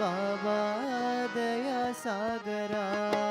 Baba Daya Sagara.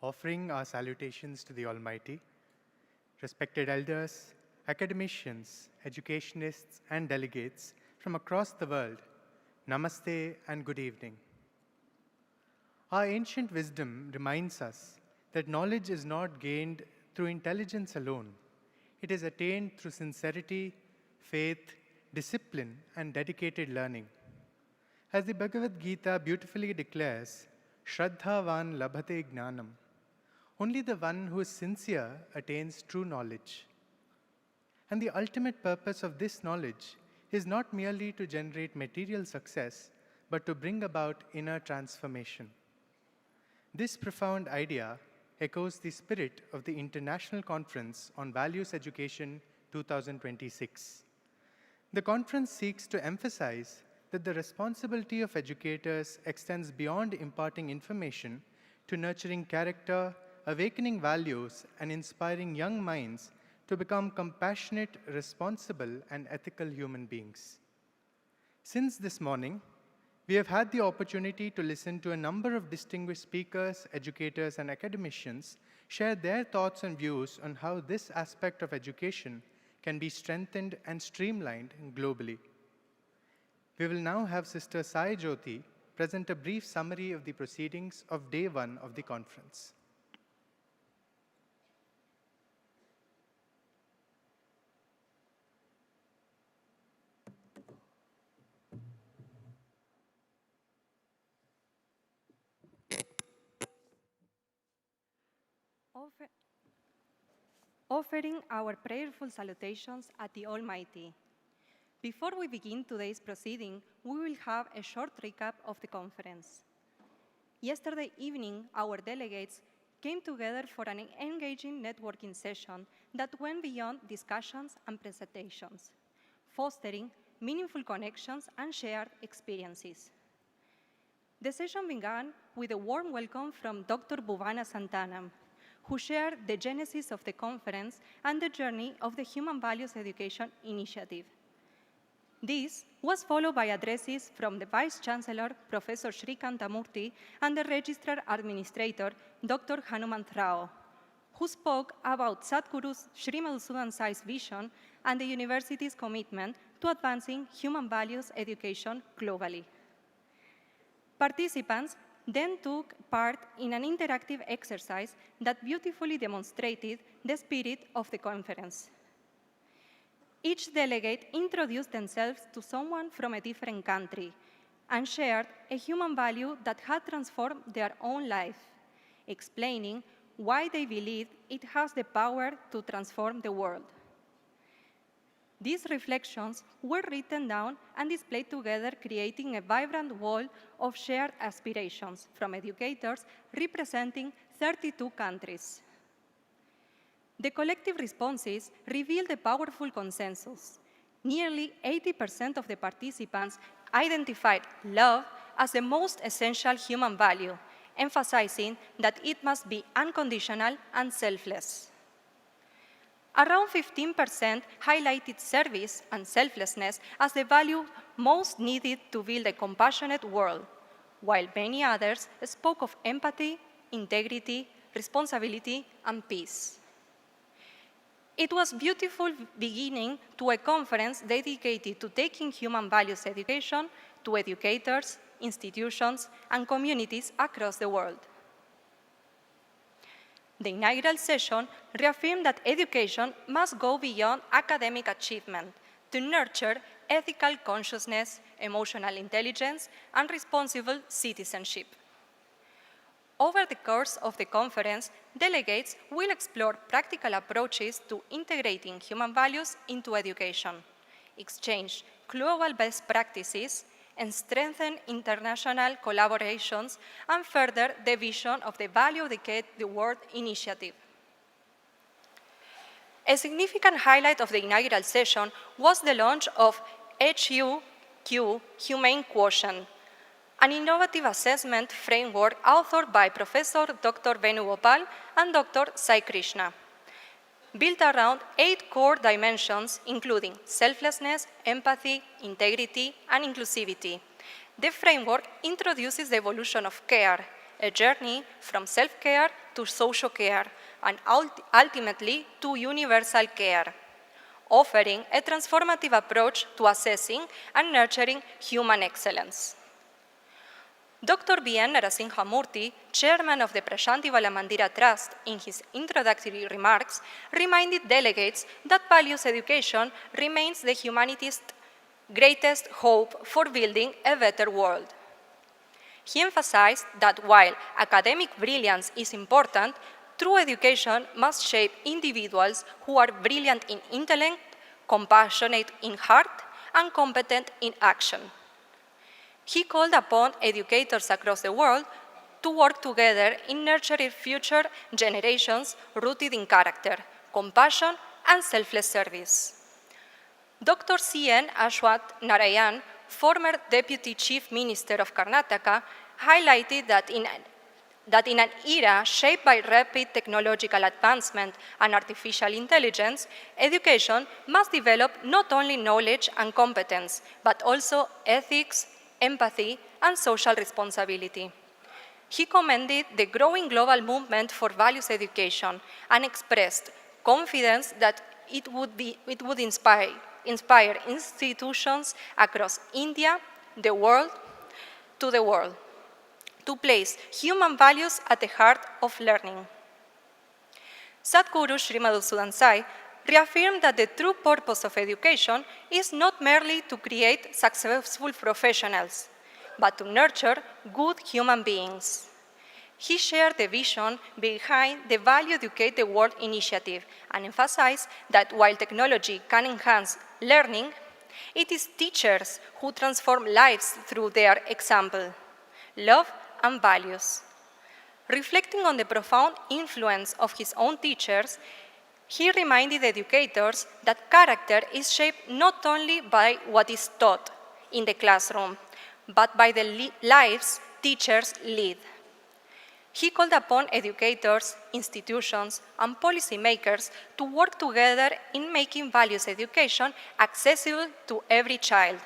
Offering our salutations to the Almighty, respected elders, academicians, educationists, and delegates from across the world, Namaste and good evening. Our ancient wisdom reminds us that knowledge is not gained through intelligence alone. It is attained through sincerity, faith, discipline, and dedicated learning. As the Bhagavad Gita beautifully declares, Shraddhavan labhate gnanam. Only the one who is sincere attains true knowledge. And the ultimate purpose of this knowledge is not merely to generate material success, but to bring about inner transformation. This profound idea echoes the spirit of the International Conference on Values Education 2026. The conference seeks to emphasize that the responsibility of educators extends beyond imparting information to nurturing character, awakening values, and inspiring young minds to become compassionate, responsible, and ethical human beings. Since this morning, we have had the opportunity to listen to a number of distinguished speakers, educators, and academicians share their thoughts and views on how this aspect of education can be strengthened and streamlined globally. We will now have Sister Sai Jyoti present a brief summary of the proceedings of Day 1 of the conference. Offering our prayerful salutations at the Almighty. Before we begin today's proceeding, we will have a short recap of the conference. Yesterday evening, our delegates came together for an engaging networking session that went beyond discussions and presentations, fostering meaningful connections and shared experiences. The session began with a warm welcome from Dr. Bhuvana Santanam, who shared the genesis of the conference and the journey of the Human Values Education Initiative. This was followed by addresses from the Vice Chancellor, Professor Srikantamurthy, and the Registrar Administrator, Dr. Hanumanth Rao, who spoke about Sadhguru Sri Madhusudan Sai's vision and the university's commitment to advancing human values education globally. Participants then took part in an interactive exercise that beautifully demonstrated the spirit of the conference. Each delegate introduced themselves to someone from a different country and shared a human value that had transformed their own life, explaining why they believed it has the power to transform the world. These reflections were written down and displayed together, creating a vibrant wall of shared aspirations from educators representing 32 countries. The collective responses revealed a powerful consensus. Nearly 80% of the participants identified love as the most essential human value, emphasizing that it must be unconditional and selfless. Around 15% highlighted service and selflessness as the value most needed to build a compassionate world, while many others spoke of empathy, integrity, responsibility, and peace. It was a beautiful beginning to a conference dedicated to taking human values education to educators, institutions, and communities across the world. The inaugural session reaffirmed that education must go beyond academic achievement to nurture ethical consciousness, emotional intelligence, and responsible citizenship. Over the course of the conference, delegates will explore practical approaches to integrating human values into education, exchange global best practices, and strengthen international collaborations and further the vision of the Value Educate the World initiative. A significant highlight of the inaugural session was the launch of HUQ Humane Quotient, an innovative assessment framework authored by Professor Dr. Venugopal and Dr. Sai Krishna, built around 8 core dimensions, including selflessness, empathy, integrity, and inclusivity. The framework introduces the evolution of care, a journey from self-care to social care, and ultimately to universal care, offering a transformative approach to assessing and nurturing human excellence. Dr. B.N. Narasimhamurthy, chairman of the Prashanti Balamandira Trust, in his introductory remarks, reminded delegates that values education remains the humanity's greatest hope for building a better world. He emphasized that while academic brilliance is important, true education must shape individuals who are brilliant in intellect, compassionate in heart, and competent in action. He called upon educators across the world to work together in nurturing future generations rooted in character, compassion, and selfless service. Dr. C.N. Ashwath Narayan, former Deputy Chief Minister of Karnataka, highlighted that in an era shaped by rapid technological advancement and artificial intelligence, education must develop not only knowledge and competence, but also ethics, empathy, and social responsibility. He commended the growing global movement for values education and expressed confidence that it would inspire institutions across India, the world, to place human values at the heart of learning. Sadhguru Sri Madhusudan Sai reaffirmed that the true purpose of education is not merely to create successful professionals, but to nurture good human beings. He shared the vision behind the Value Educate the World initiative and emphasized that while technology can enhance learning, it is teachers who transform lives through their example, love, and values. Reflecting on the profound influence of his own teachers, he reminded educators that character is shaped not only by what is taught in the classroom, but by the lives teachers lead. He called upon educators, institutions, and policymakers to work together in making values education accessible to every child,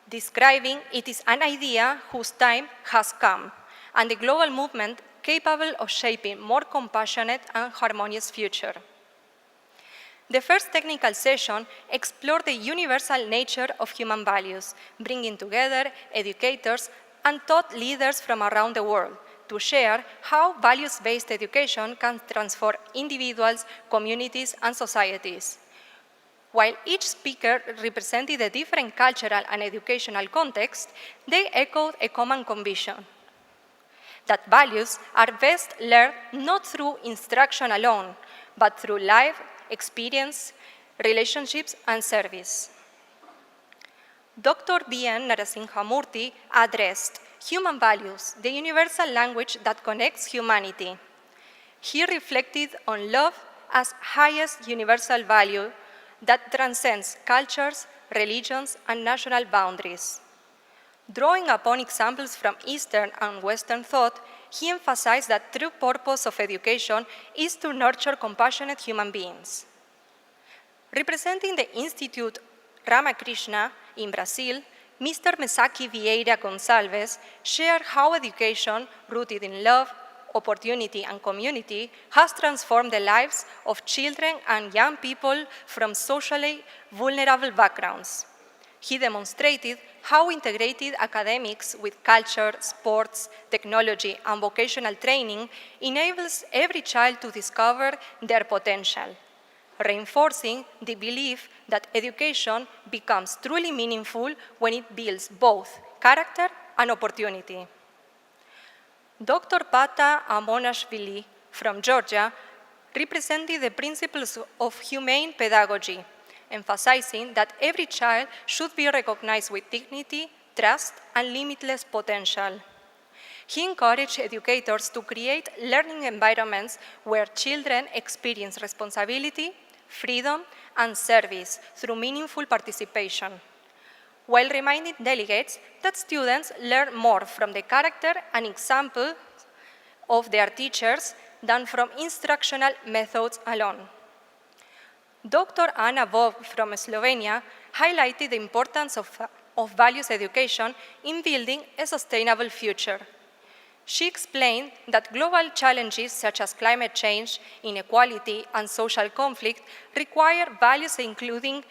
describing it is an idea whose time has come, and the global movement capable of shaping more compassionate and harmonious future. The first technical session explored the universal nature of human values, bringing together educators and thought leaders from around the world to share how values-based education can transform individuals, communities, and societies. While each speaker represented a different cultural and educational context, they echoed a common conviction that values are best learned not through instruction alone, but through life experience, relationships, and service. Dr. B.N. Narasimhamurthy addressed human values, the universal language that connects humanity. He reflected on love as highest universal value that transcends cultures, religions, and national boundaries. Drawing upon examples from Eastern and Western thought, he emphasized that the true purpose of education is to nurture compassionate human beings. Representing the Institute Ramakrishna in Brazil, Mr. Mesaki Vieira Gonçalves shared how education, rooted in love, opportunity, and community, has transformed the lives of children and young people from socially vulnerable backgrounds. He demonstrated how integrated academics with culture, sports, technology, and vocational training enables every child to discover their potential, reinforcing the belief that education becomes truly meaningful when it builds both character and opportunity. Dr. Pata Amonashvili from Georgia represented the principles of humane pedagogy, emphasizing that every child should be recognized with dignity, trust, and limitless potential. He encouraged educators to create learning environments where children experience responsibility, freedom, and service through meaningful participation, while reminding delegates that students learn more from the character and example of their teachers than from instructional methods alone. Dr. Ana Bob from Slovenia highlighted the importance of values education in building a sustainable future. She explained that global challenges such as climate change, inequality, and social conflict require values including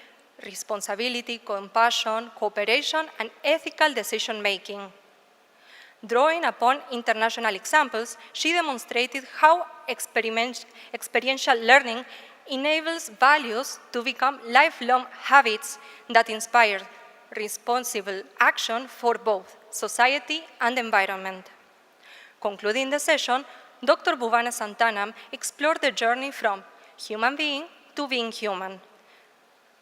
responsibility, compassion, cooperation, and ethical decision-making. Drawing upon international examples, she demonstrated how experiential learning enables values to become lifelong habits that inspire responsible action for both society and environment. Concluding the session, Dr. Bhuvana Santanam explored the journey from human being to being human,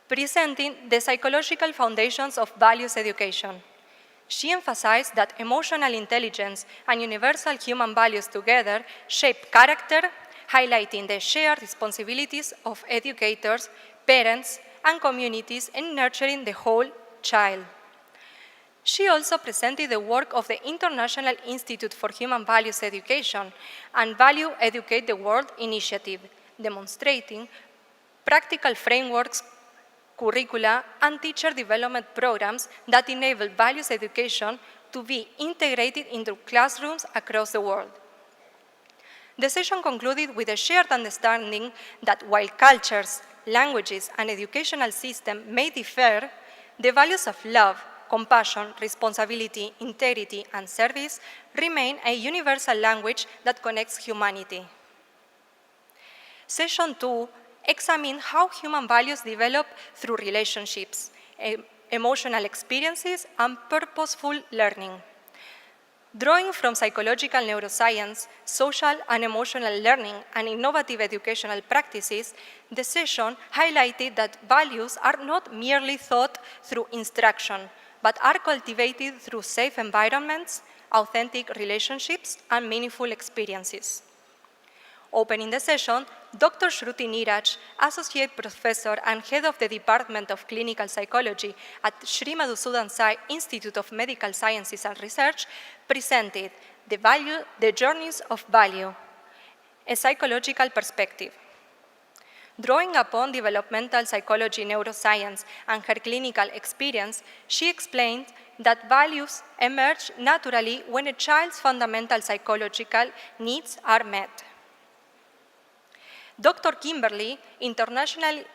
presenting the psychological foundations of values education. She emphasized that emotional intelligence and universal human values together shape character, highlighting the shared responsibilities of educators, parents, and communities in nurturing the whole child. She also presented the work of the International Institute for Human Values Education and Value Educate the World initiative, demonstrating practical frameworks, curricula, and teacher development programs that enable values education to be integrated into classrooms across the world. The session concluded with a shared understanding that while cultures, languages, and educational systems may differ, the values of love, compassion, responsibility, integrity, and service remain a universal language that connects humanity. Session 2 examined how human values develop through relationships, emotional experiences, and purposeful learning. Drawing from psychological neuroscience, social and emotional learning, and innovative educational practices, the session highlighted that values are not merely taught through instruction, but are cultivated through safe environments, authentic relationships, and meaningful experiences. Opening the session, Dr. Shruti Niraj, Associate Professor and Head of the Department of Clinical Psychology at Sri Madhusudan Sai Institute of Medical Sciences and Research, presented the Journeys of Value, a psychological perspective. Drawing upon developmental psychology, neuroscience, and her clinical experience, she explained that values emerge naturally when a child's fundamental psychological needs are met. Dr. Kimberly, internationally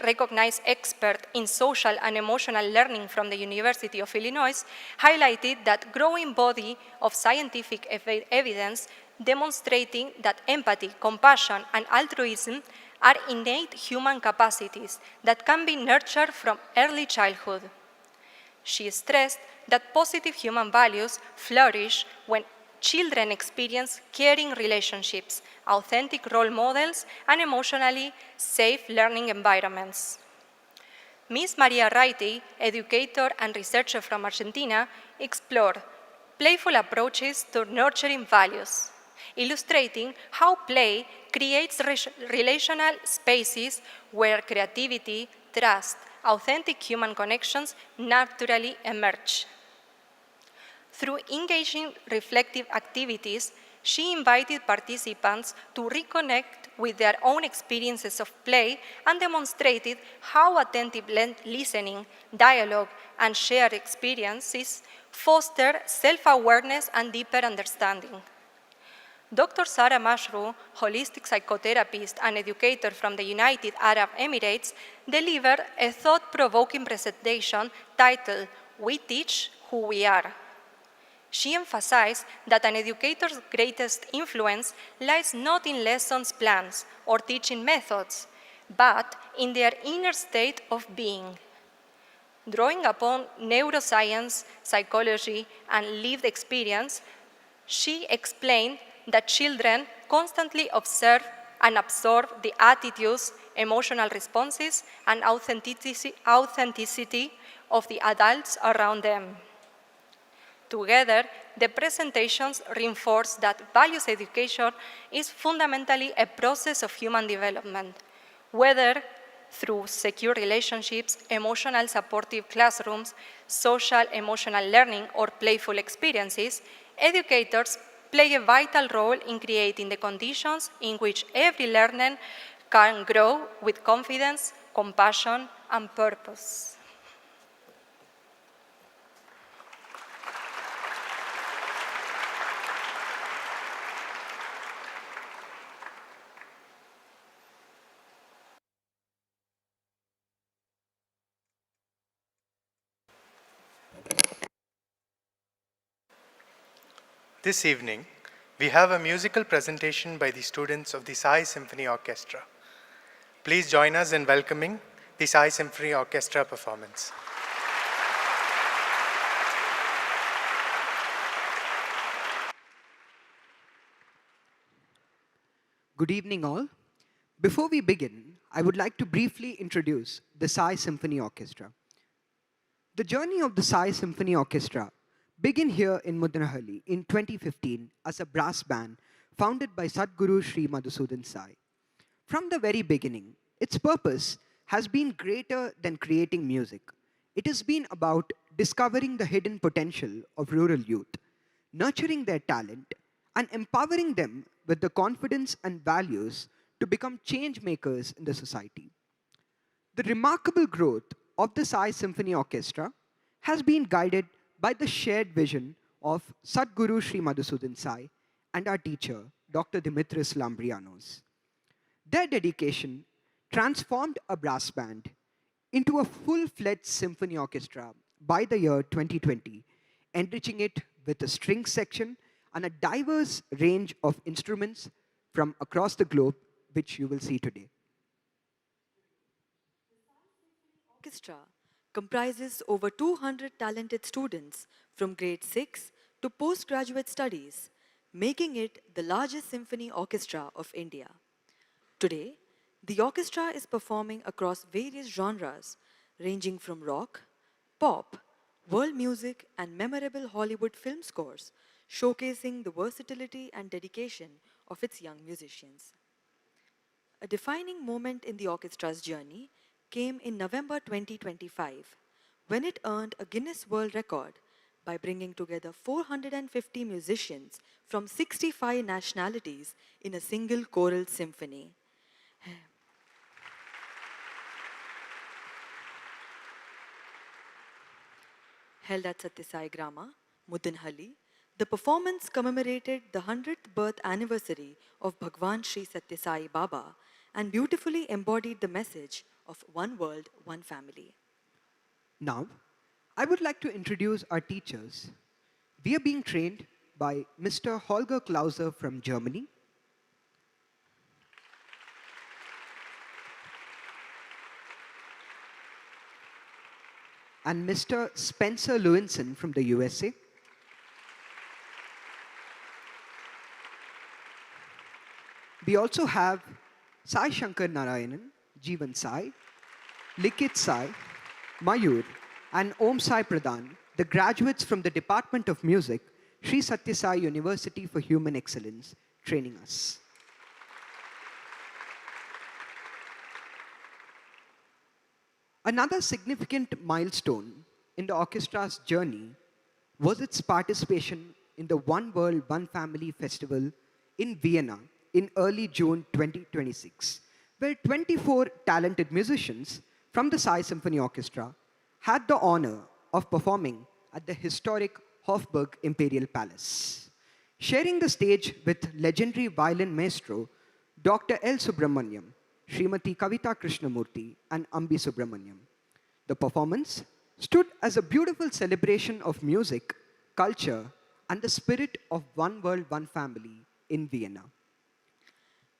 recognized expert in social and emotional learning from the University of Illinois, highlighted that growing body of scientific evidence demonstrating that empathy, compassion, and altruism are innate human capacities that can be nurtured from early childhood. She stressed that positive human values flourish when children experience caring relationships, authentic role models, and emotionally safe learning environments. Ms. Maria Raiti, educator and researcher from Argentina, explored playful approaches to nurturing values, illustrating how play creates relational spaces where creativity, trust, authentic human connections naturally emerge. Through engaging reflective activities, she invited participants to reconnect with their own experiences of play and demonstrated how attentive listening, dialogue, and shared experiences foster self-awareness and deeper understanding. Dr. Sarah Mashru, holistic psychotherapist and educator from the United Arab Emirates, delivered a thought-provoking presentation titled, "We Teach Who We Are." She emphasized that an educator's greatest influence lies not in lessons plans or teaching methods, but in their inner state of being. Drawing upon neuroscience, psychology, and lived experience, she explained that children constantly observe and absorb the attitudes, emotional responses, and authenticity of the adults around them. Together, the presentations reinforce that values education is fundamentally a process of human development, whether through secure relationships, emotional supportive classrooms, social emotional learning, or playful experiences. Educators play a vital role in creating the conditions in which every learner can grow with confidence, compassion, and purpose. This evening, we have a musical presentation by the students of the Sai Symphony Orchestra. Please join us in welcoming the Sai Symphony Orchestra performance. Good evening, all. Before we begin, I would like to briefly introduce the Sai Symphony Orchestra. The journey of the Sai Symphony Orchestra began here in Muddenahalli in 2015 as a brass band founded by Sadhguru Sri Madhusudan Sai. From the very beginning, its purpose has been greater than creating music. It has been about discovering the hidden potential of rural youth, nurturing their talent, and empowering them with the confidence and values to become change makers in the society. The remarkable growth of the Sai Symphony Orchestra has been guided by the shared vision of Sadhguru Sri Madhusudan Sai and our teacher, Dr. Dimitris Lambrianos. Their dedication transformed a brass band into a full-fledged symphony orchestra by the year 2020, enriching it with a string section and a diverse range of instruments from across the globe, which you will see today. Orchestra comprises over 200 talented students from grade 6 to postgraduate studies, making it the largest symphony orchestra of India. Today, the orchestra is performing across various genres ranging from rock, pop, world music, and memorable Hollywood film scores, showcasing the versatility and dedication of its young musicians. A defining moment in the orchestra's journey came in November 2025, when it earned a Guinness World Record by bringing together 450 musicians from 65 nationalities in a single choral symphony. Held at Sathya Sai Grama, Muddenahalli, the performance commemorated the 100th birth anniversary of Bhagwan Sri Sathya Sai Baba and beautifully embodied the message of one world, one family. Now, I would like to introduce our teachers. We are being trained by Mr. Holger Klauser from Germany, and Mr. Spencer Lewinson from the USA. We also have Sai Shankar Narayanan, Jeevan Sai, Likit Sai, Mayur, and Om Sai Pradhan, the graduates from the Department of Music, Sri Sathya Sai University for Human Excellence, training us. Another significant milestone in the orchestra's journey was its participation in the One World, One Family Festival in Vienna in early June 2026, where 24 talented musicians from the Sai Symphony Orchestra had the honor of performing at the historic Hofburg Imperial Palace, sharing the stage with legendary violin maestro Dr. L. Subramaniam, Srimati Kavita Krishnamurti, and Ambi Subramaniam. The performance stood as a beautiful celebration of music, culture, and the spirit of One World, One Family in Vienna.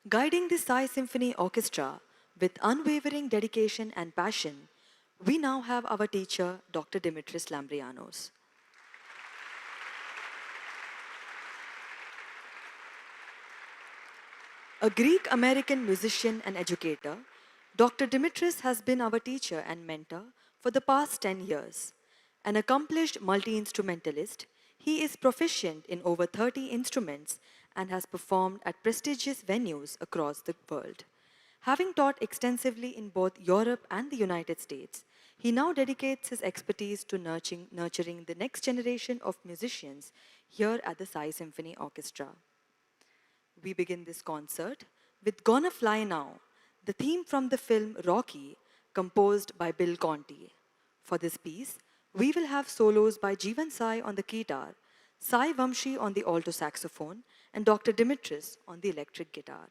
Guiding the Sai Symphony Orchestra with unwavering dedication and passion, we now have our teacher, Dr. Dimitris Lambrianos. A Greek-American musician and educator, Dr. Dimitris has been our teacher and mentor for the past 10 years. An accomplished multi-instrumentalist, he is proficient in over 30 instruments and has performed at prestigious venues across the world. Having taught extensively in both Europe and the United States, he now dedicates his expertise to nurturing the next generation of musicians here at the Sai Symphony Orchestra. We begin this concert with Gonna Fly Now, the theme from the film Rocky, composed by Bill Conti. For this piece, we will have solos by Jeevan Sai on the guitar, Sai Vamshi on the alto saxophone, and Dr. Dimitris on the electric guitar.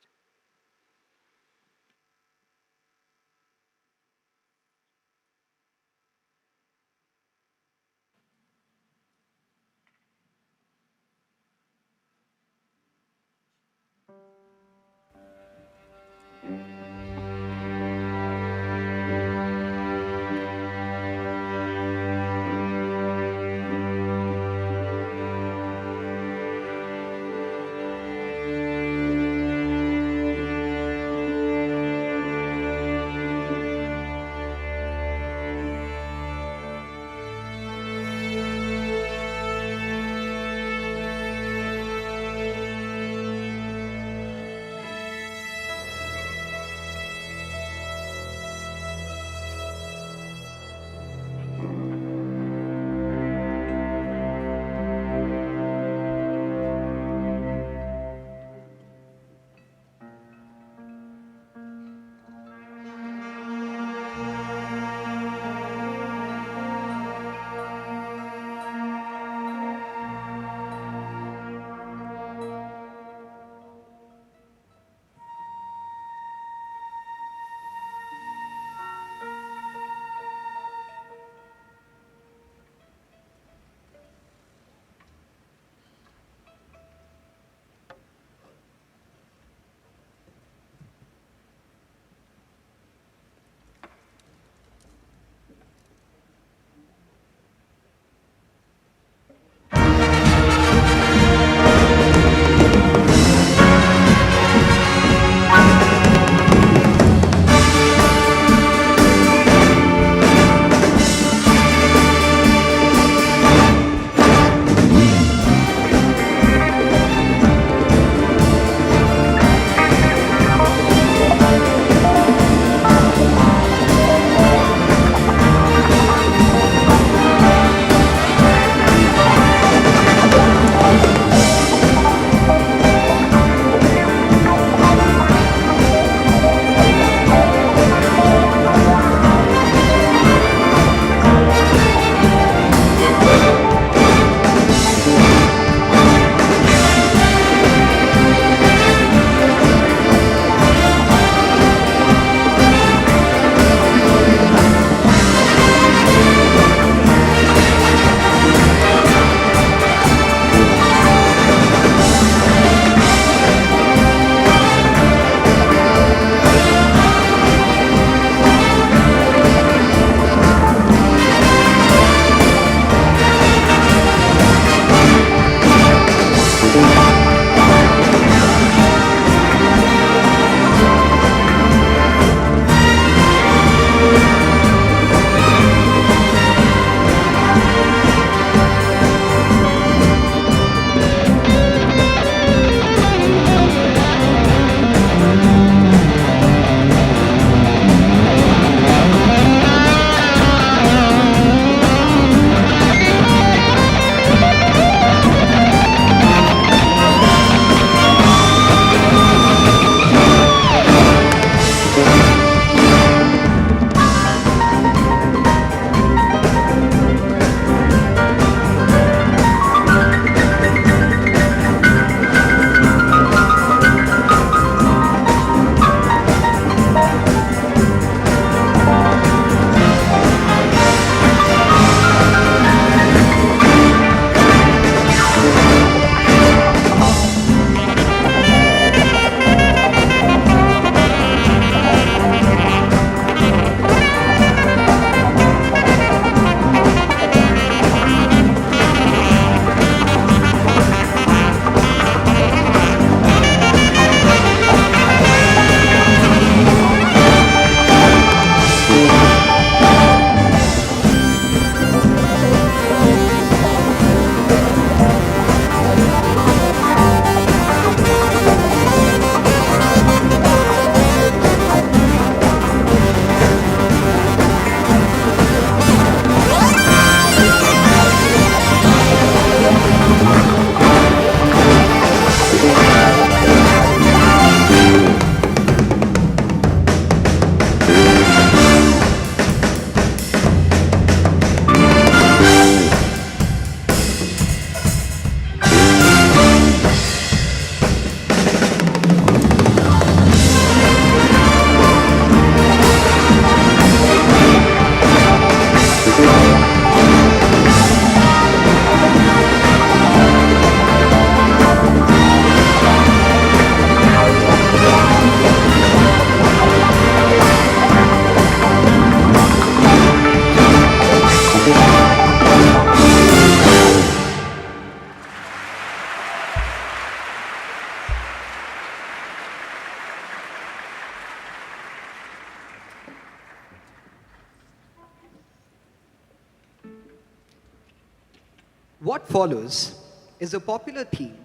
What follows is a popular theme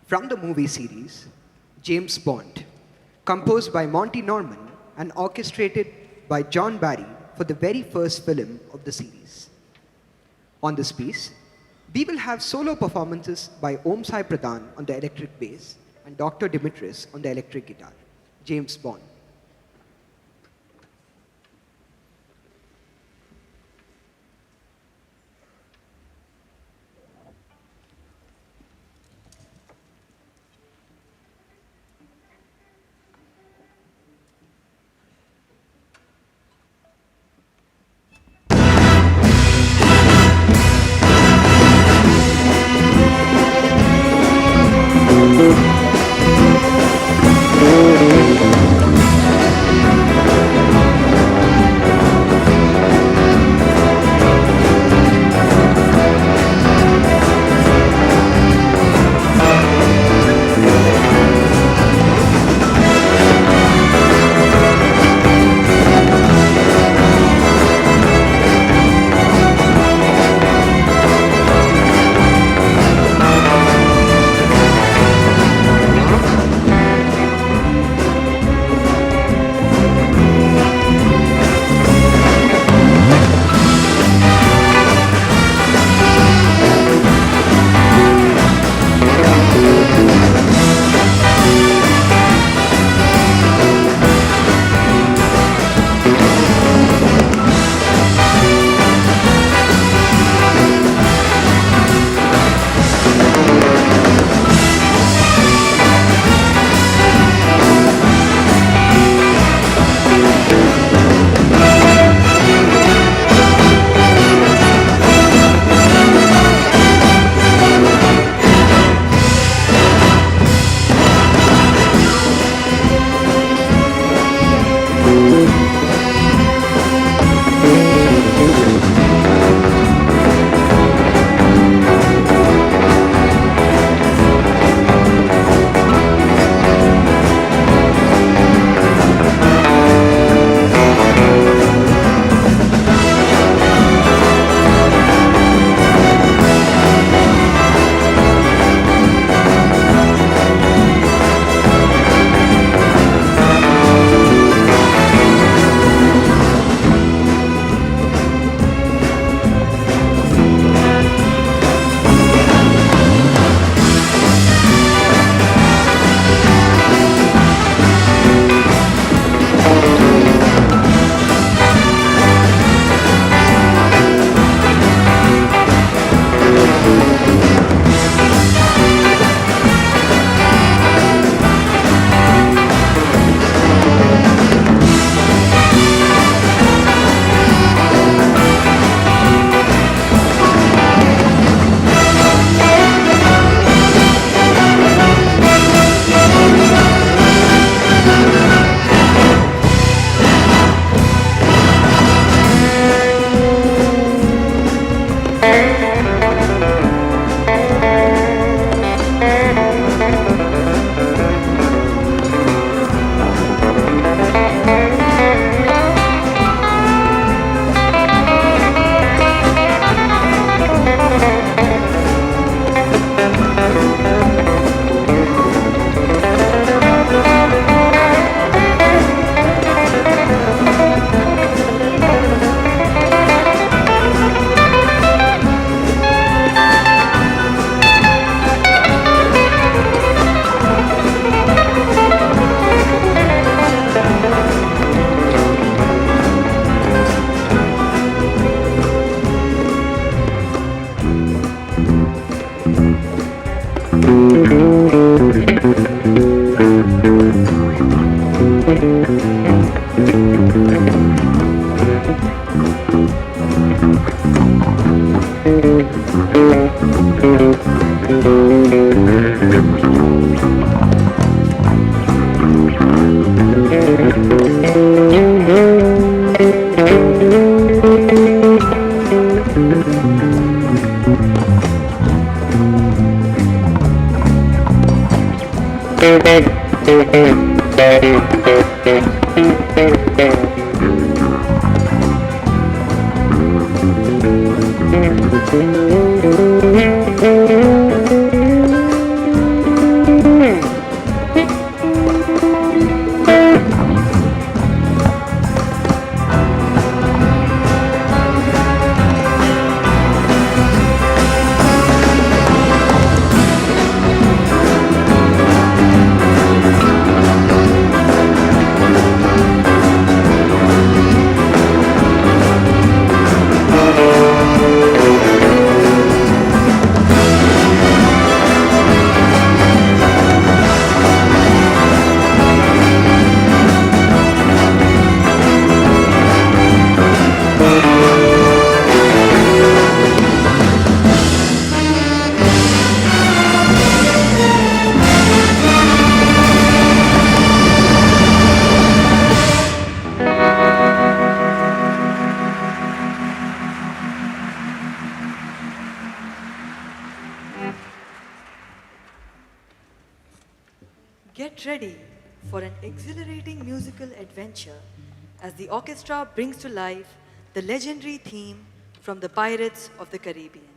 from the movie series James Bond, composed by Monty Norman and orchestrated by John Barry for the very first film of the series. On this piece, we will have solo performances by Om Sai Pradhan on the electric bass and Dr. Dimitris on the electric guitar. James Bond. Thank you. Get ready for an exhilarating musical adventure as the orchestra brings to life the legendary theme from the Pirates of the Caribbean.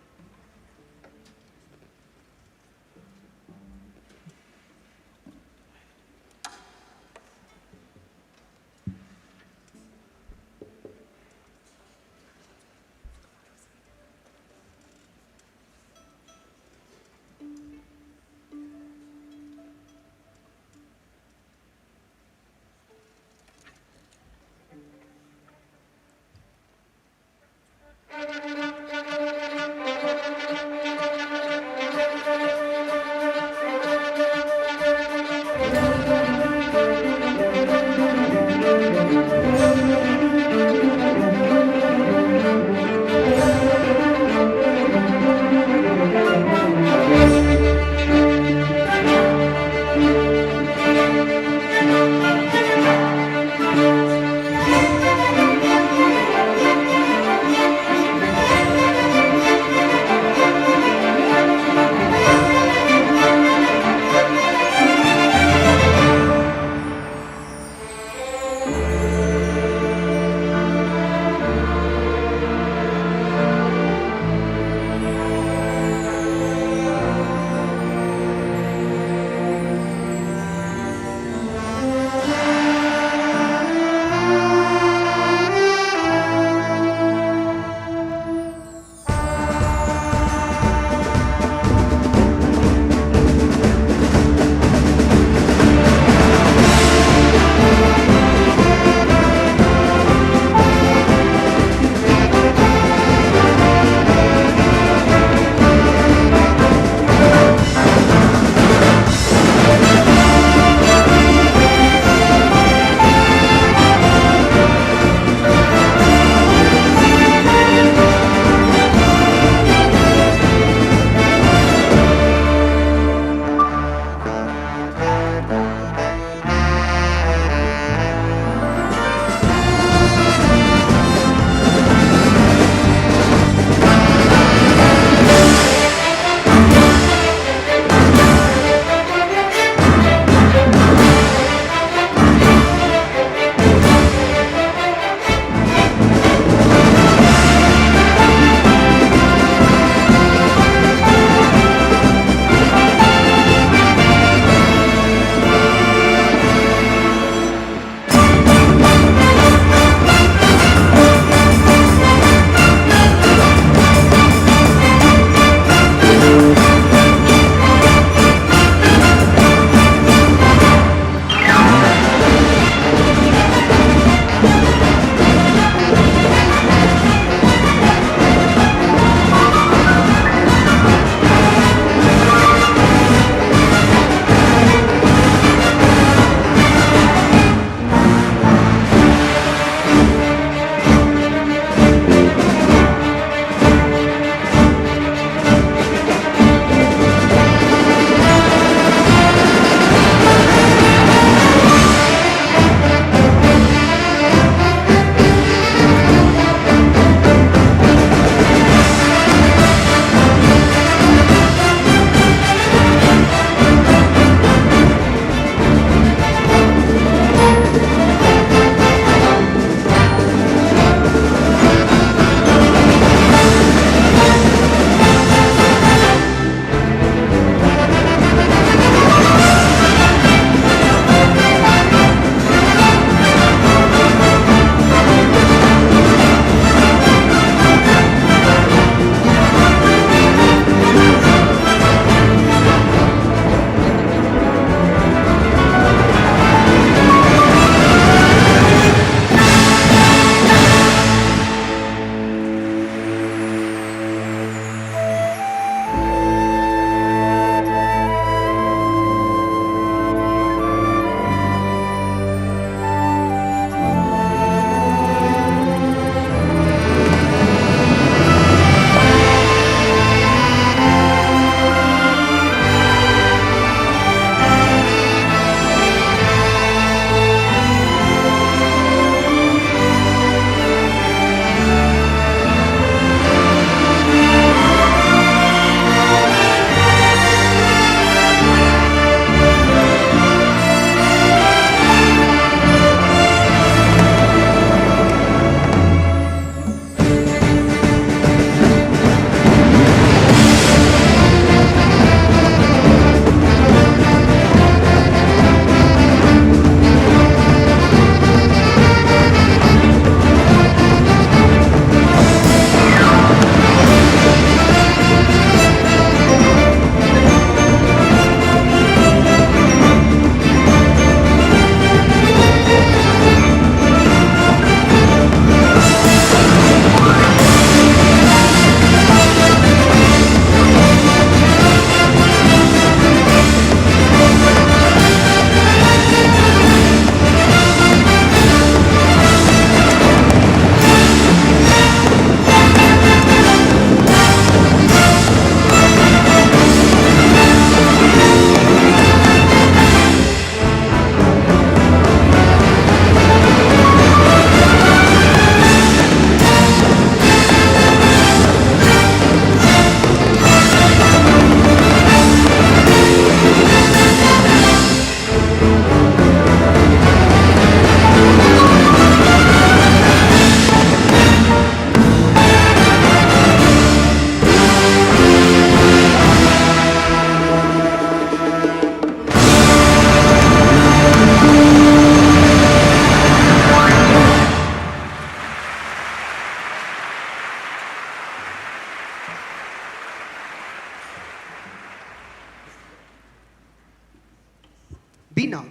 now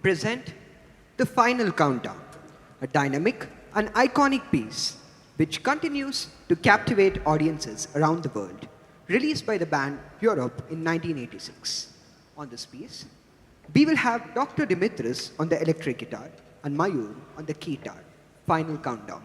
present the final countdown, a dynamic and iconic piece which continues to captivate audiences around the world, released by the band Europe in 1986. On this piece, we will have Dr. Dimitris on the electric guitar and Mayur on the keytar. Final countdown.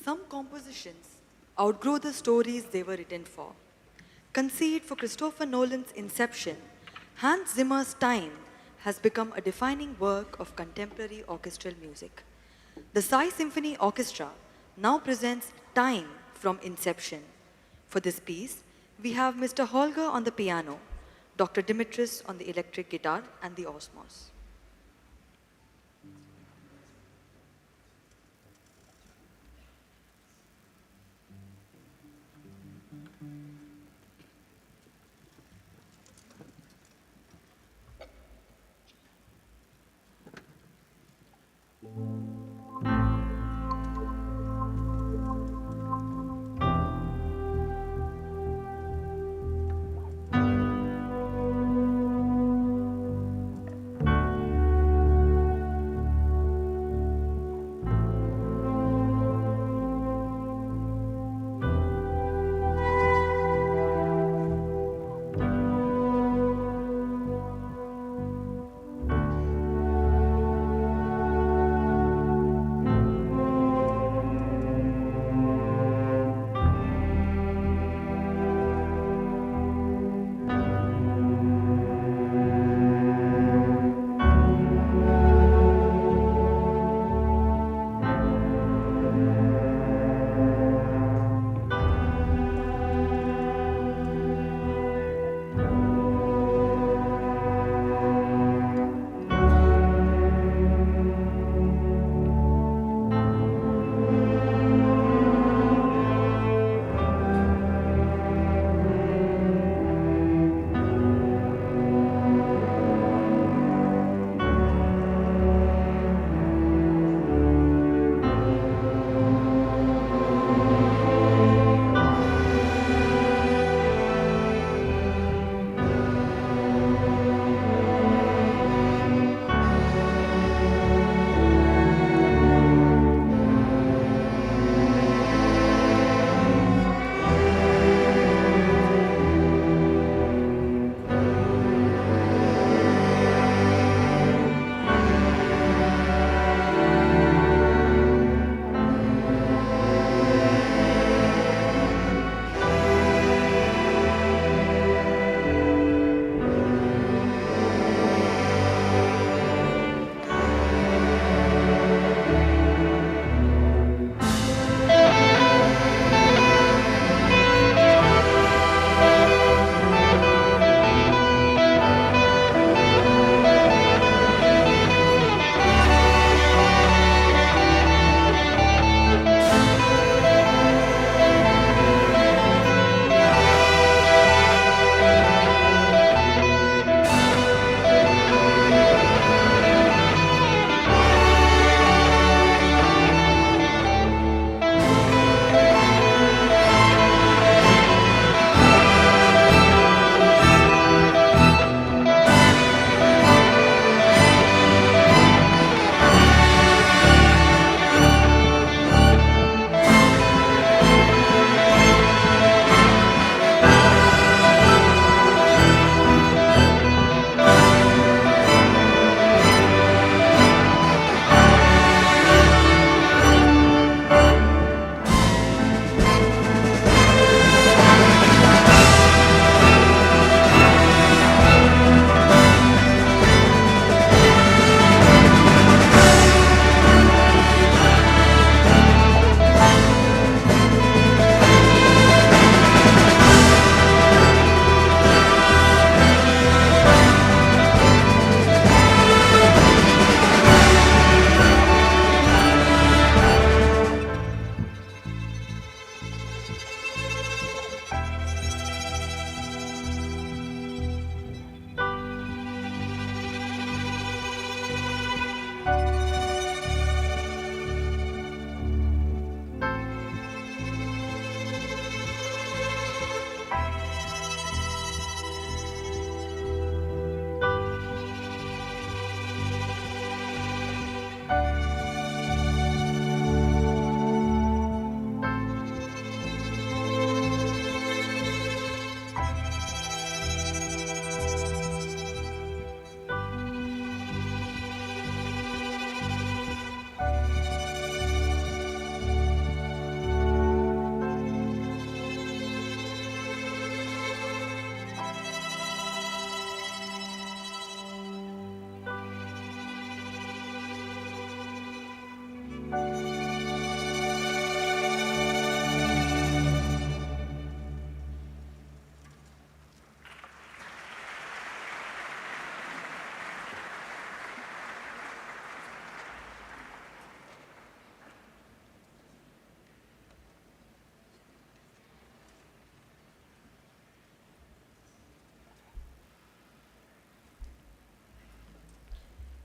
Some compositions outgrow the stories they were written for. Conceived for Christopher Nolan's Inception, Hans Zimmer's Time has become a defining work of contemporary orchestral music. The Sai Symphony Orchestra now presents Time from Inception. For this piece, we have Mr. Holger on the piano, Dr. Dimitris on the electric guitar and the osmos.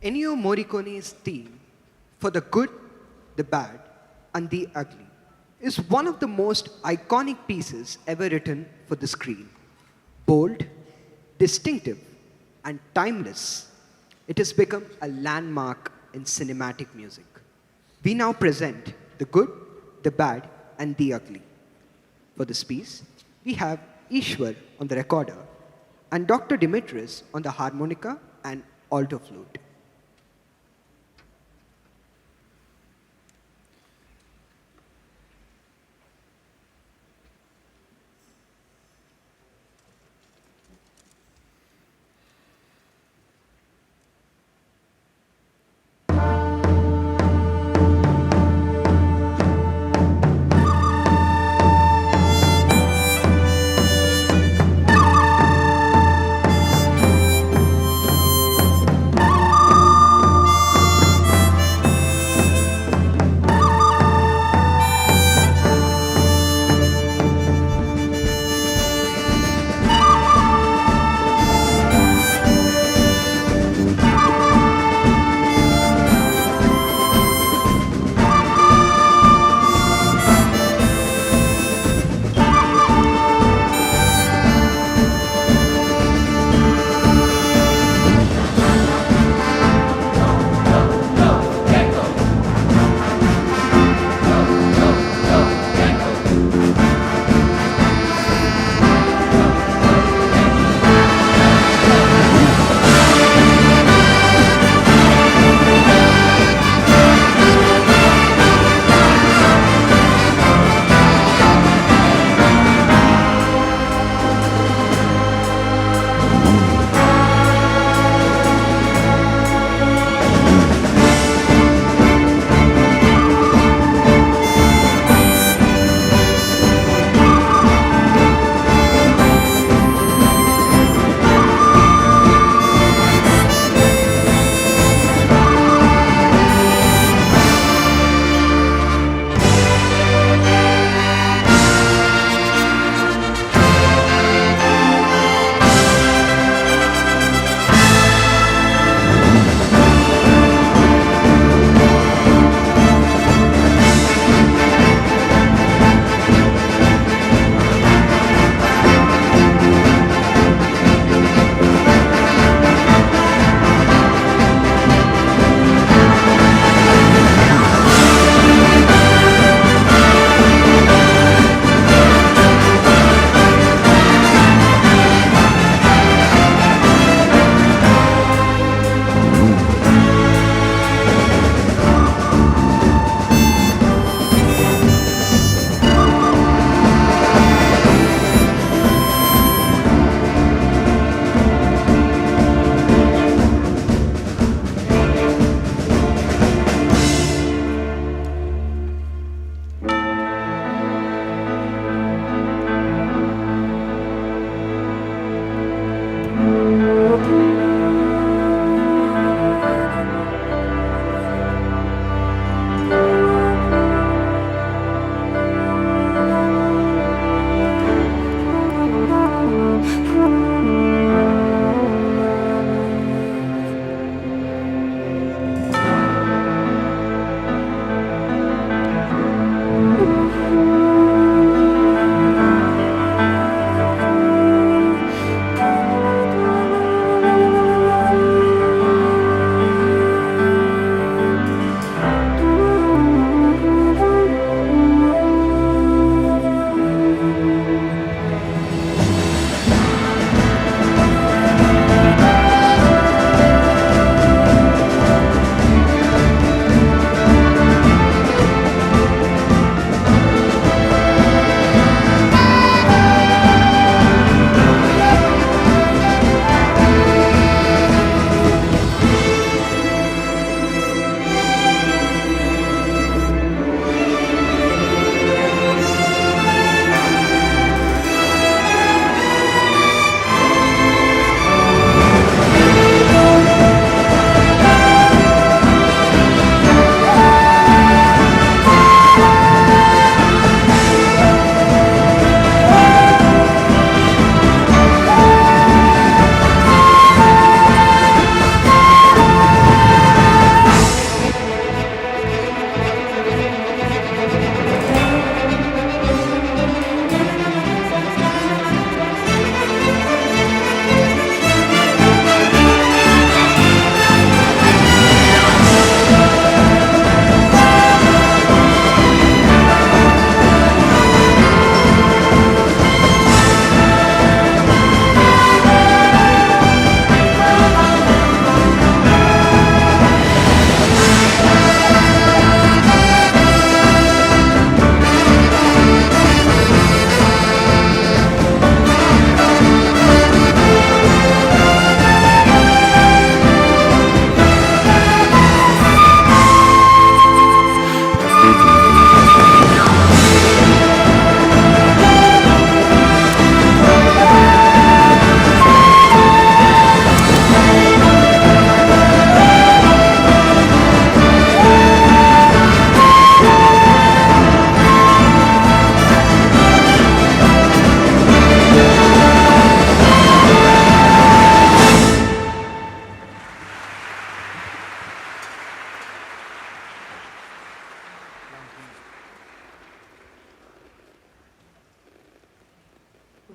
Ennio Morricone's theme for the good, the bad, and the ugly is one of the most iconic pieces ever written for the screen. Bold, distinctive, and timeless, it has become a landmark in cinematic music. We now present the good, the bad, and the ugly. For this piece, we have Ishwar on the recorder and Dr. Dimitris on the harmonica and alto flute.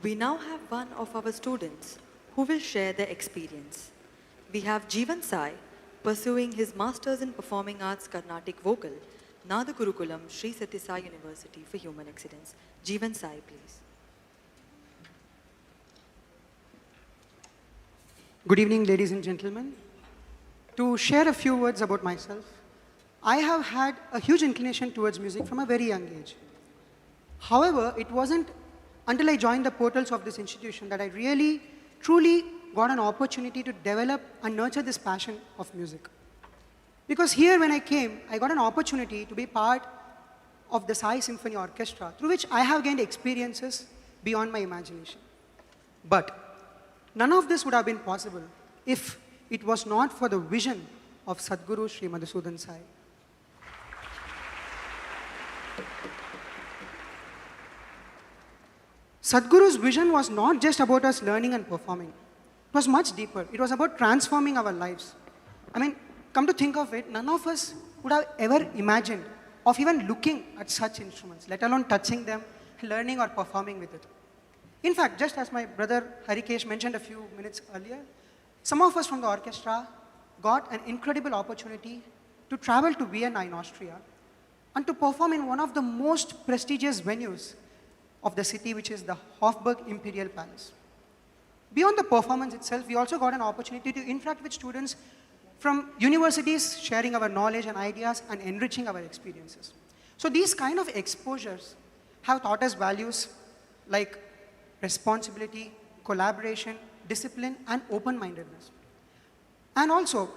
We now have one of our students who will share their experience. We have Jeevan Sai pursuing his Masters in Performing Arts Carnatic Vocal, Nada Gurukulam, Sri Sathya Sai University for Human Excellence. Jeevan Sai, please. Good evening, ladies and gentlemen. To share a few words about myself, I have had a huge inclination towards music from a very young age. However, it wasn't until I joined the portals of this institution that I really, truly got an opportunity to develop and nurture this passion of music. Because here when I came, I got an opportunity to be part of the Sai Symphony Orchestra, through which I have gained experiences beyond my imagination. But none of this would have been possible if it was not for the vision of Sadhguru Sri Madhusudan Sai. Sadhguru's vision was not just about us learning and performing. It was much deeper. It was about transforming our lives. I mean, come to think of it, none of us would have ever imagined of even looking at such instruments, let alone touching them, learning or performing with it. In fact, just as my brother Harikesh mentioned a few minutes earlier, some of us from the orchestra got an incredible opportunity to travel to Vienna in Austria and to perform in one of the most prestigious venues of the city, which is the Hofburg Imperial Palace. Beyond the performance itself, we also got an opportunity to interact with students from universities, sharing our knowledge and ideas and enriching our experiences. So these kind of exposures have taught us values like responsibility, collaboration, discipline, and open-mindedness. And also,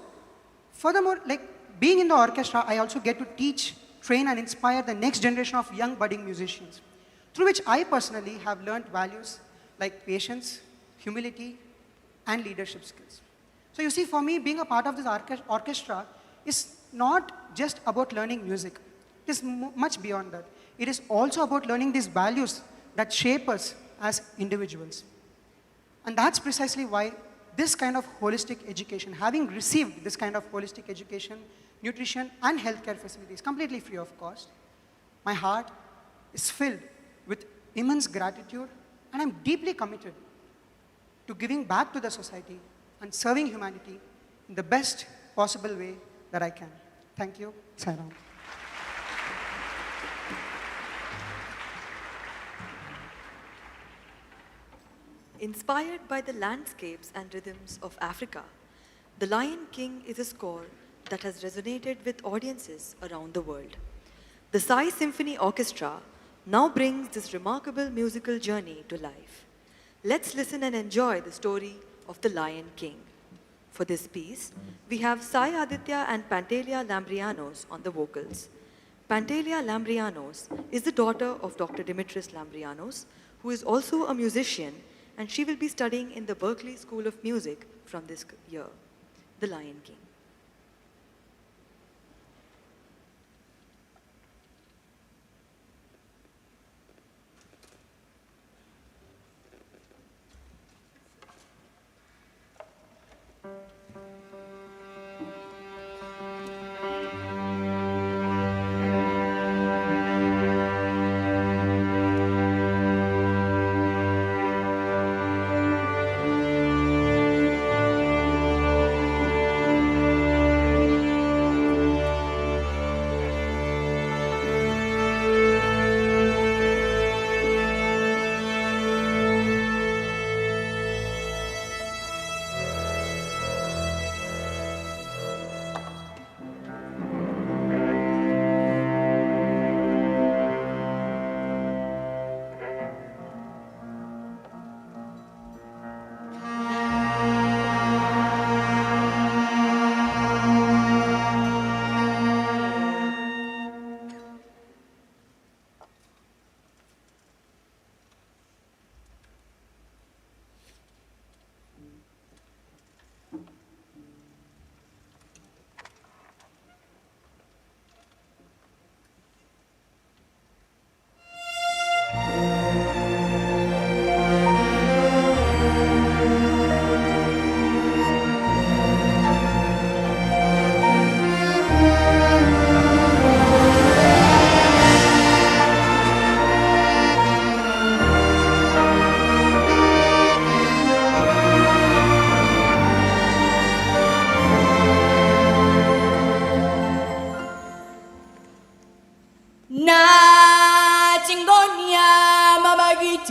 furthermore, like being in the orchestra, I also get to teach, train, and inspire the next generation of young budding musicians, through which I personally have learned values like patience, humility, and leadership skills. So you see, for me, being a part of this orchestra is not just about learning music. It is much beyond that. It is also about learning these values that shape us as individuals. And that's precisely why this kind of holistic education, having received this kind of holistic education, nutrition, and healthcare facilities completely free of cost, my heart is filled with immense gratitude, and I'm deeply committed to giving back to the society and serving humanity in the best possible way that I can. Thank you. Sai Ram. Inspired by the landscapes and rhythms of Africa, The Lion King is a score that has resonated with audiences around the world. The Sai Symphony Orchestra now brings this remarkable musical journey to life. Let's listen and enjoy the story of The Lion King. For this piece, we have Sai Aditya and Pantalia Lambrianos on the vocals. Pantalia Lambrianos is the daughter of Dr. Dimitris Lambrianos, who is also a musician, and she will be studying in the Berklee School of Music from this year. The Lion King.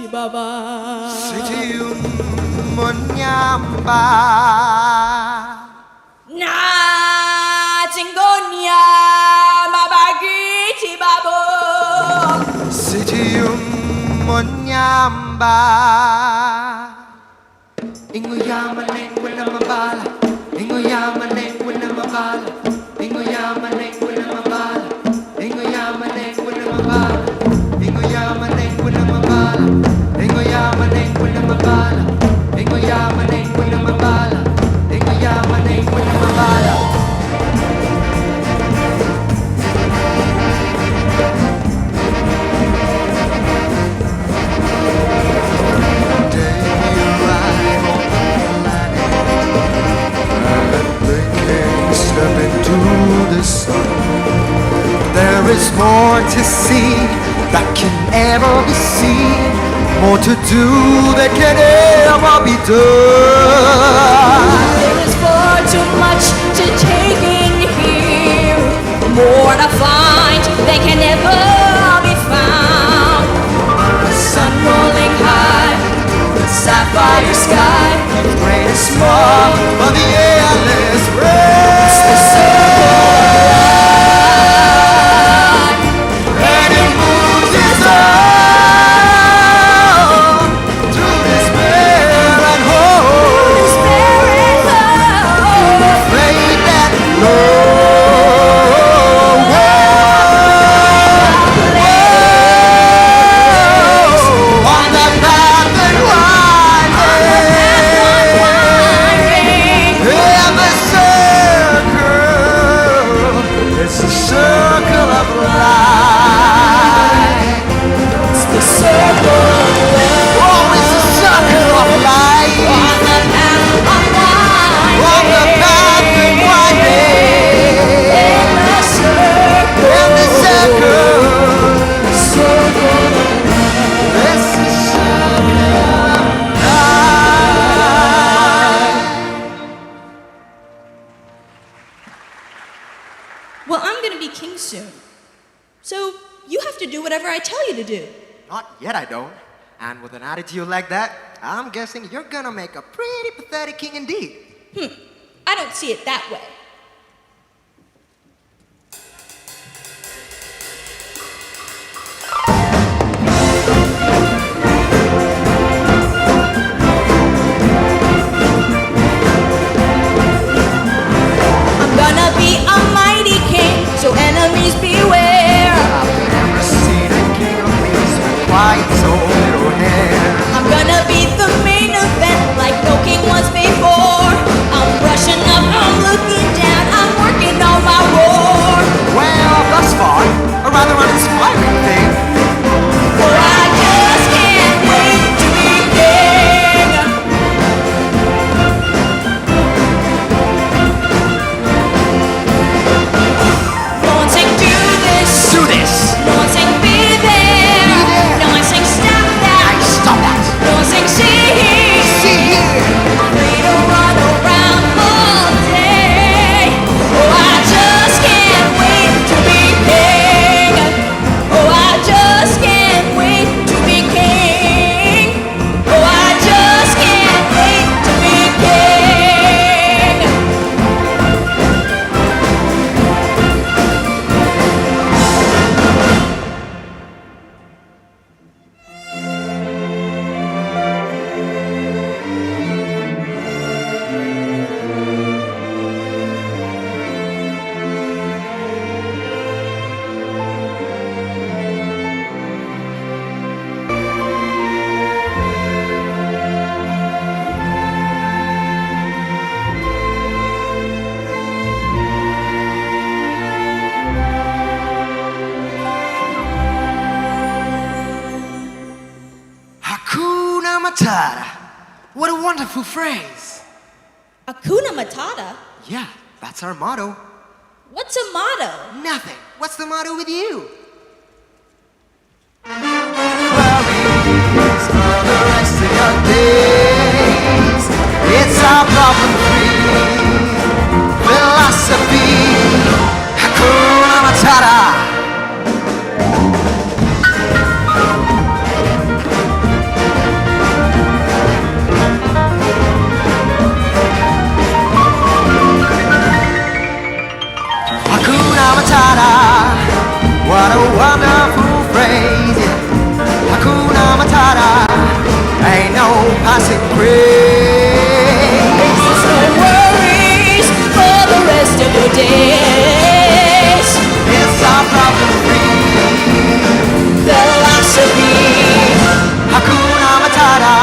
Baba. Sitium Monyamba. Na Tingonia Mabagiti Babo. Sitium Monyamba. Inguyama nengwena mabala. Inguyama nengwena mabala. Inguyama nengwena mabala. Inguyama nengwena mabala. Inguyama nengwena mabala. Inguyama nengwena mabala. Inguyama nengwena mabala. Inguyama nengwena mabala. Step into the sun. There is more to see that can ever be seen, more to do that can ever be done. There is far too much to take in here, more to find than can ever be found. The sun rolling high, the sapphire sky, Great and small, of the airless race. the circle of life. And it moves its own to despair and hope. Despair and hope. Faith and on the path and winding, in the circle, it's the circle of life. It's the circle of life. Oh, it's the circle of life. On the path of winding. On the path and winding, In the circle. in the circle, Circle of it's the circle of life. Well, I'm going to be king soon. So you have to do whatever I tell you to do. Not yet, I don't. And with an attitude like that, I'm guessing you're gonna make a pretty pathetic king indeed. I don't see it that way. I'm gonna be a mighty king, so enemies beware. I've never seen a king of peace with quite so little hair. I'm gonna be the main event like no king was before. I'm rushing up, I'm looking down, I'm working on my war. Well, thus far, a rather uninspiring thing. For I just can't wait to be king. No one saying do this, Do this! no one saying be there, Be there. no one saying stop that, Stop that! no one saying see here. See here! Free to run around all day. Oh, I just can't wait to be king. Oh, I just can't wait to be king. Oh, I just can't wait to be king. Hakuna Matata. What a wonderful phrase. Hakuna Matata? Yeah, that's our motto. What's a motto? Nothing. What's the motto with you? Worries for the rest of your days. It's our problem-free philosophy. Hakuna Matata. I sing praise. There's no worries for the rest of your days. It's our problem-free Philosophy. Hakuna Matata.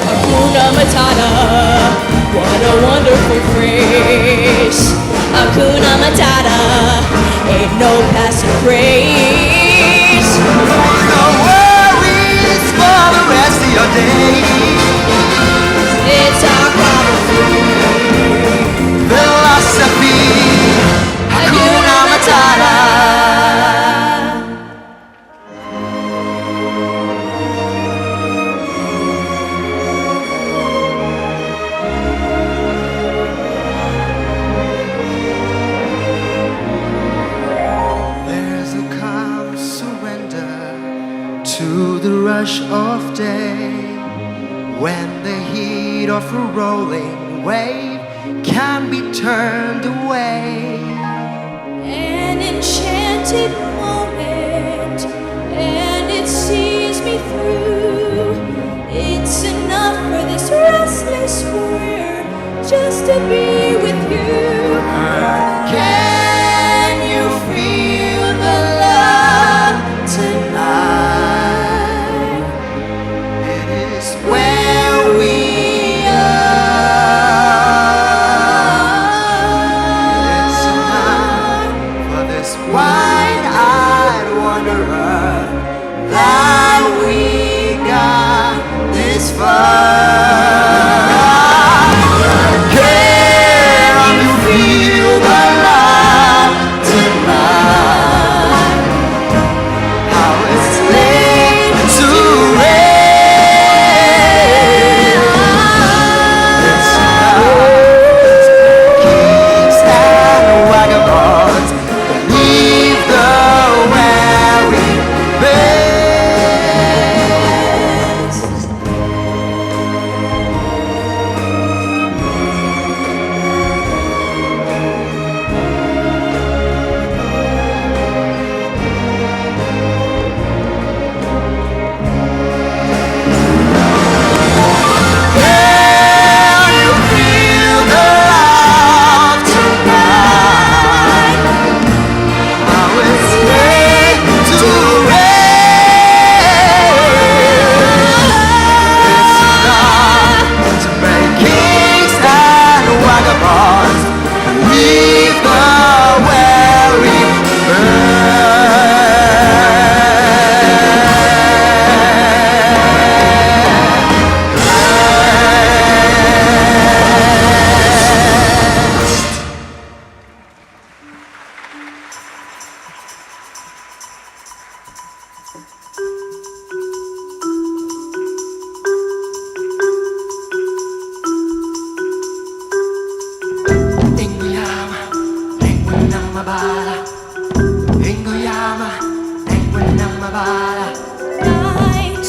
Hakuna Matata, what a wonderful phrase. Hakuna Matata, ain't no passive praise. No worries for the rest of your days. It's our problem-free Philosophy Hakuna Matata. There's a calm surrender to the rush of day, when the heat of a rolling wave can be turned away. An enchanted moment, and it sees me through. It's enough for this restless world just to be with you. Can you feel the love tonight? It is where we are. It's enough for this wide-eyed wanderer that we got this far. Can you feel the love tonight? How it's laid to rest. It's enough. Kings and vagabonds leave the weary best. Can you feel the love tonight? How it's laid to rest. It's enough to make kings and vagabonds leave the weary Inguyama, Ingwenamabala. Inguyama, Ingwenamabala. Night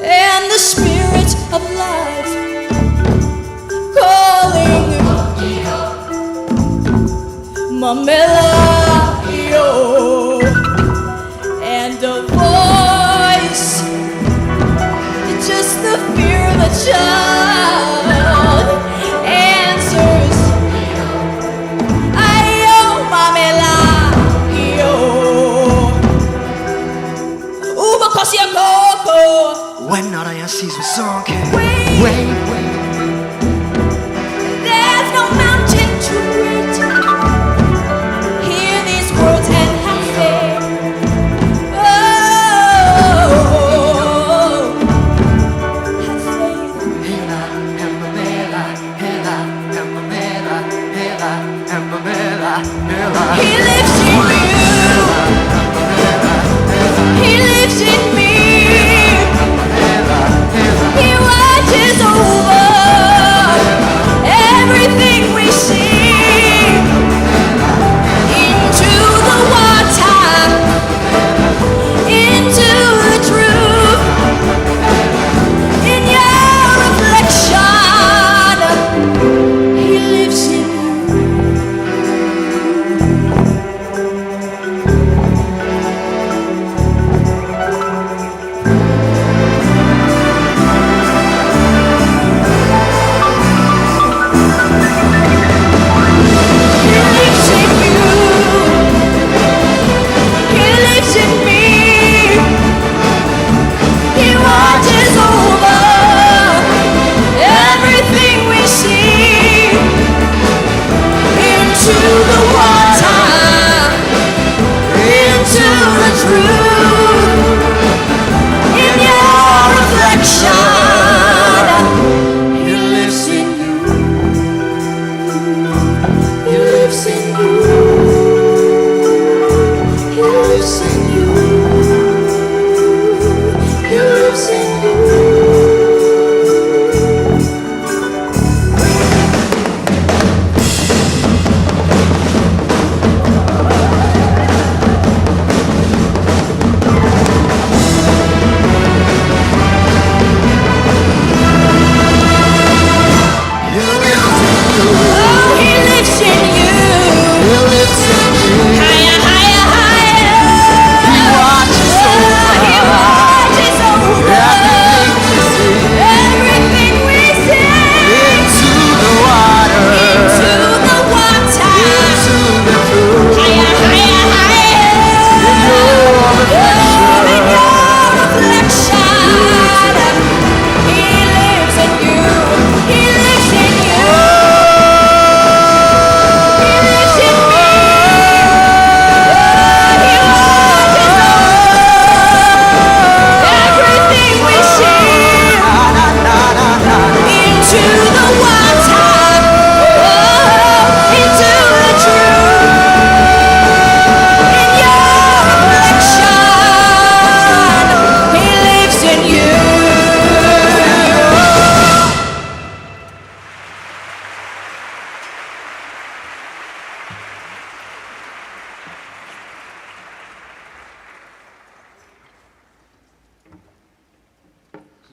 and the spirit of life calling Mamela, yo, and a voice, just the fear of a child answers, ayo, Mamela, yo, uba kosi akoko. When Naraya sees the song, Wait. wait. There's no mountain too great. Hear these words and have faith. Oh, have faith. Hela, Hemamela, Hela, Hemamela, Hela, Hemamela, Hela. He lives in you. He lives in me. He watches over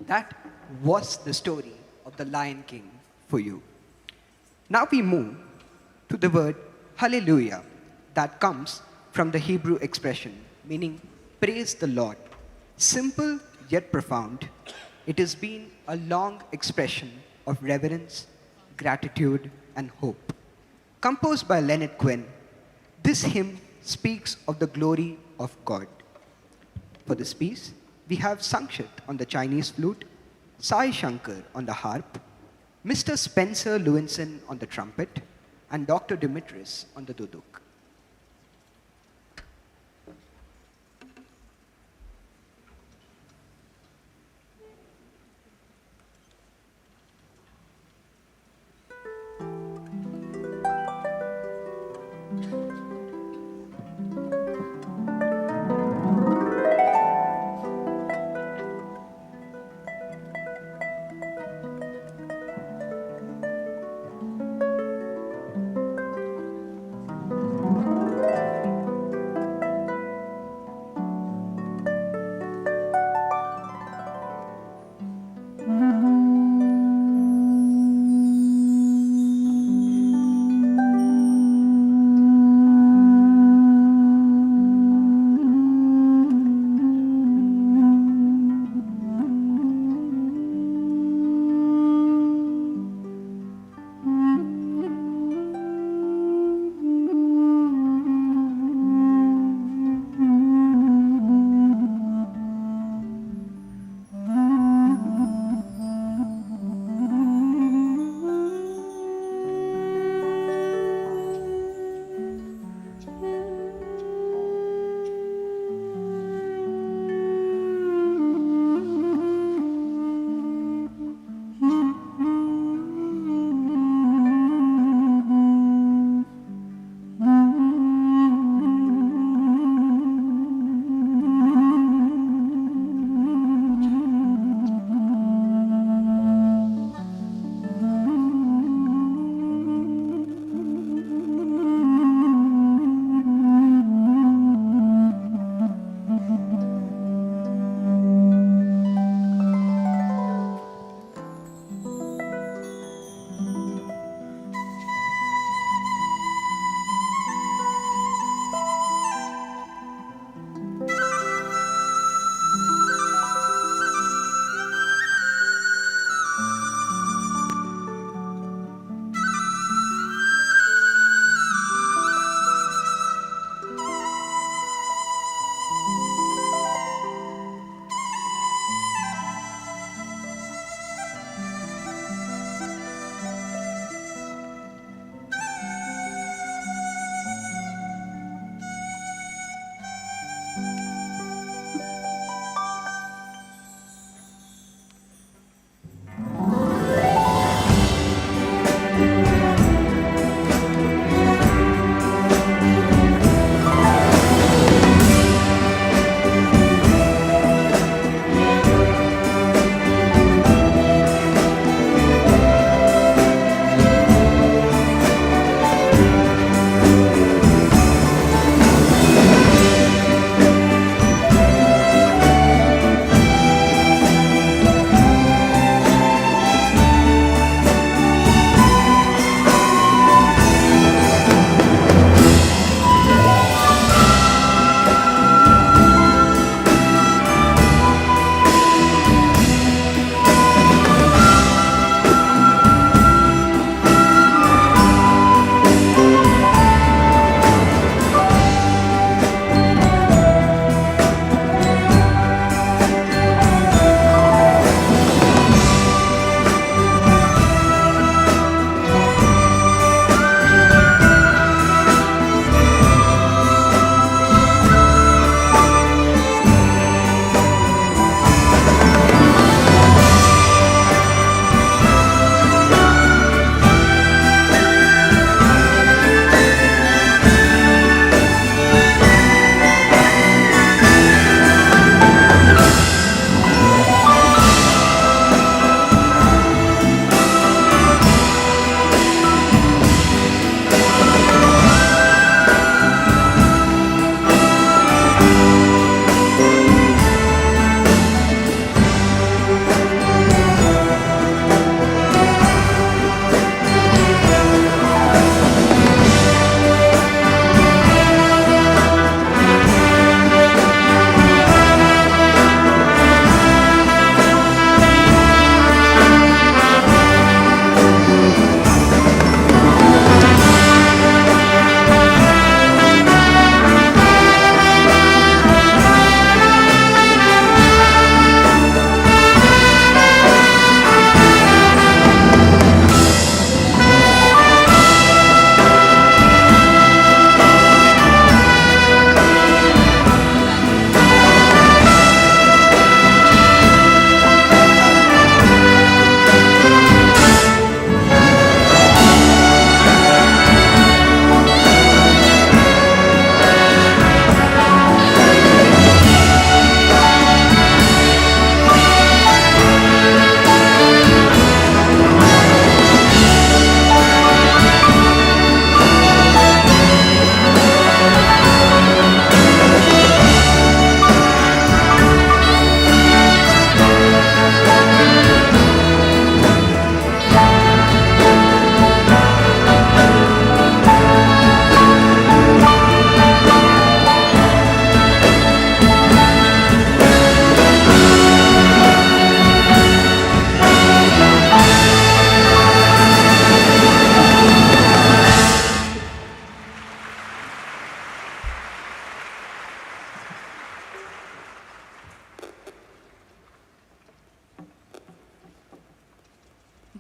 That was the story of the Lion King for you. Now we move to the word hallelujah that comes from the Hebrew expression meaning praise the Lord. Simple yet profound, it has been a long expression of reverence, gratitude, and hope. Composed by Leonard Quinn, this hymn speaks of the glory of God. For this piece, we have Sankshit on the Chinese flute, Sai Shankar on the harp, Mr. Spencer Lewinson on the trumpet, and Dr. Dimitris on the duduk.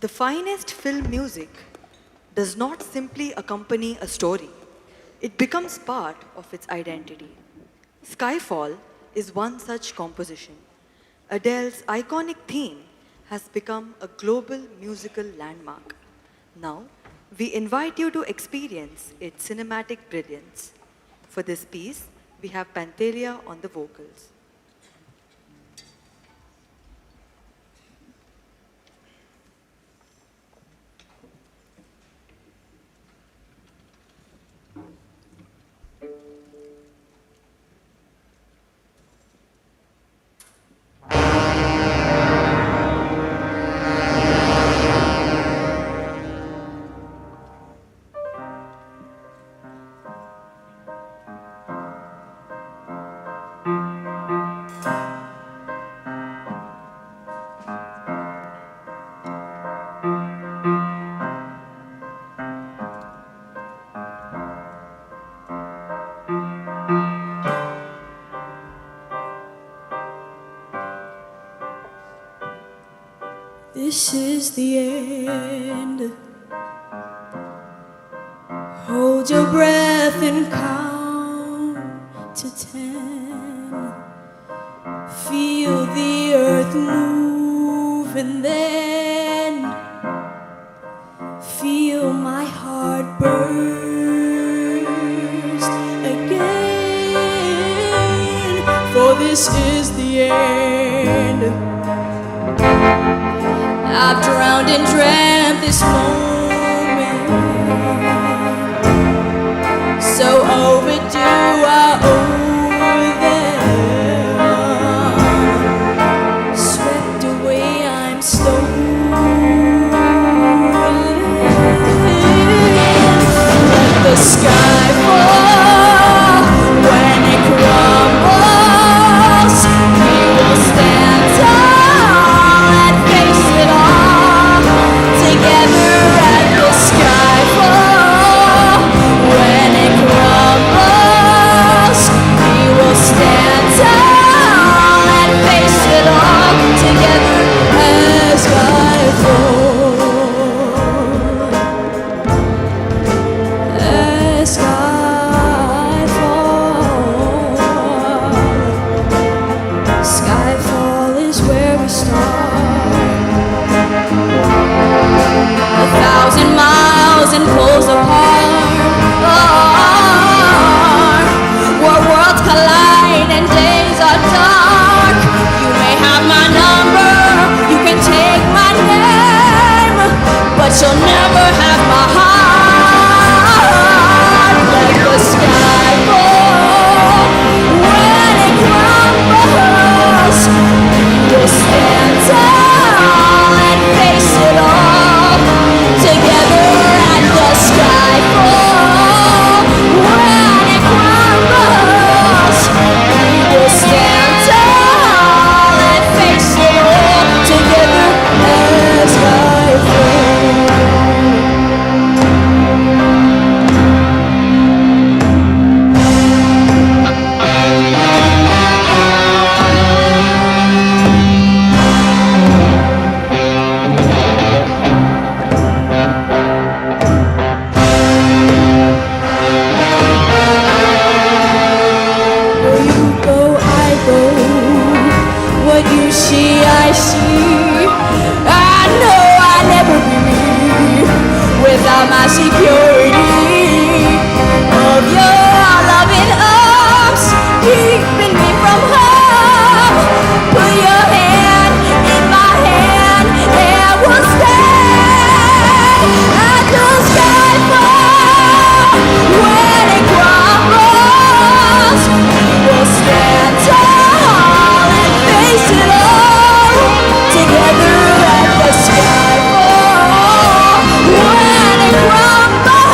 The finest film music does not simply accompany a story. It becomes part of its identity. Skyfall is one such composition. Adele's iconic theme has become a global musical landmark. Now, we invite you to experience its cinematic brilliance. For this piece, we have Pantelia on the vocals. This is the end. Hold your breath and count to 10. Feel the earth move and then feel my heart burst again. For this is the end. I've drowned and dreamt this moment, so overdue I owe them. Swept away I'm stolen. Let the sky fall when it crumbles. We will stand tall and face it all together at the skyfall. When it crumbles, we will stand tall and face it all together as skyfall. As skyfall. Skyfall is where we start. 1,000 miles and poles apart, where worlds collide and days are dark. You may have my number, you can take my name, but you'll never have my heart. Let the sky fall when it crumbles. We'll stand tall and face it all together at the skyfall. When it crumbles, we will stand tall and face it all together as skyfall. Where you go, I go. What you see, I see. I know I'll never be me without my security of your loving arms, keeping me from harm. Put your hand in my hand and we'll stand at the skyfall. When it crumbles, we'll stand tall and face it all together at the skyfall. When it crumbles,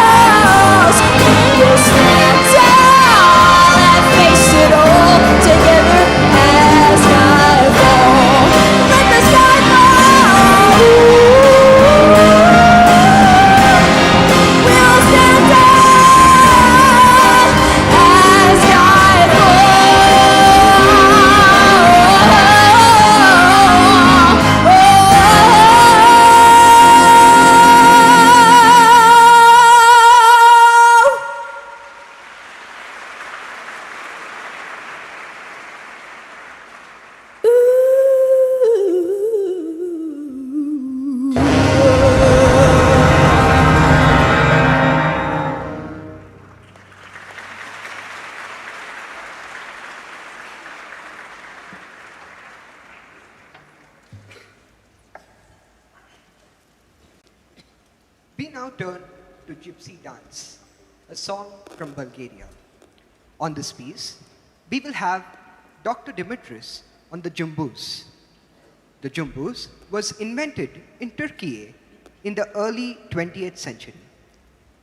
We now turn to Gypsy Dance, a song from Bulgaria. On this piece, we will have Dr. Dimitris on the jumbuz. The jumbuz was invented in Turkey in the early 20th century.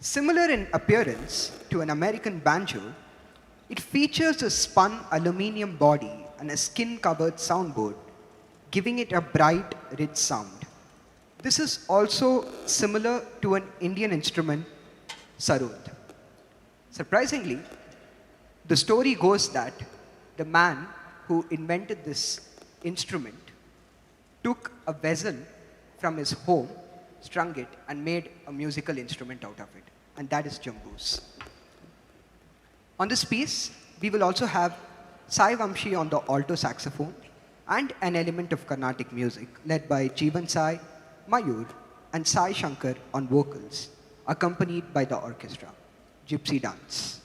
Similar in appearance to an American banjo, it features a spun aluminium body and a skin-covered soundboard, giving it a bright, rich sound. This is also similar to an Indian instrument, sarod. Surprisingly, the story goes that the man who invented this instrument took a vessel from his home, strung it, and made a musical instrument out of it. And that is jumbuz. On this piece, we will also have Sai Vamshi on the alto saxophone and an element of Carnatic music led by Jeevan Sai, Mayur, and Sai Shankar on vocals, accompanied by the orchestra. Gypsy Dance.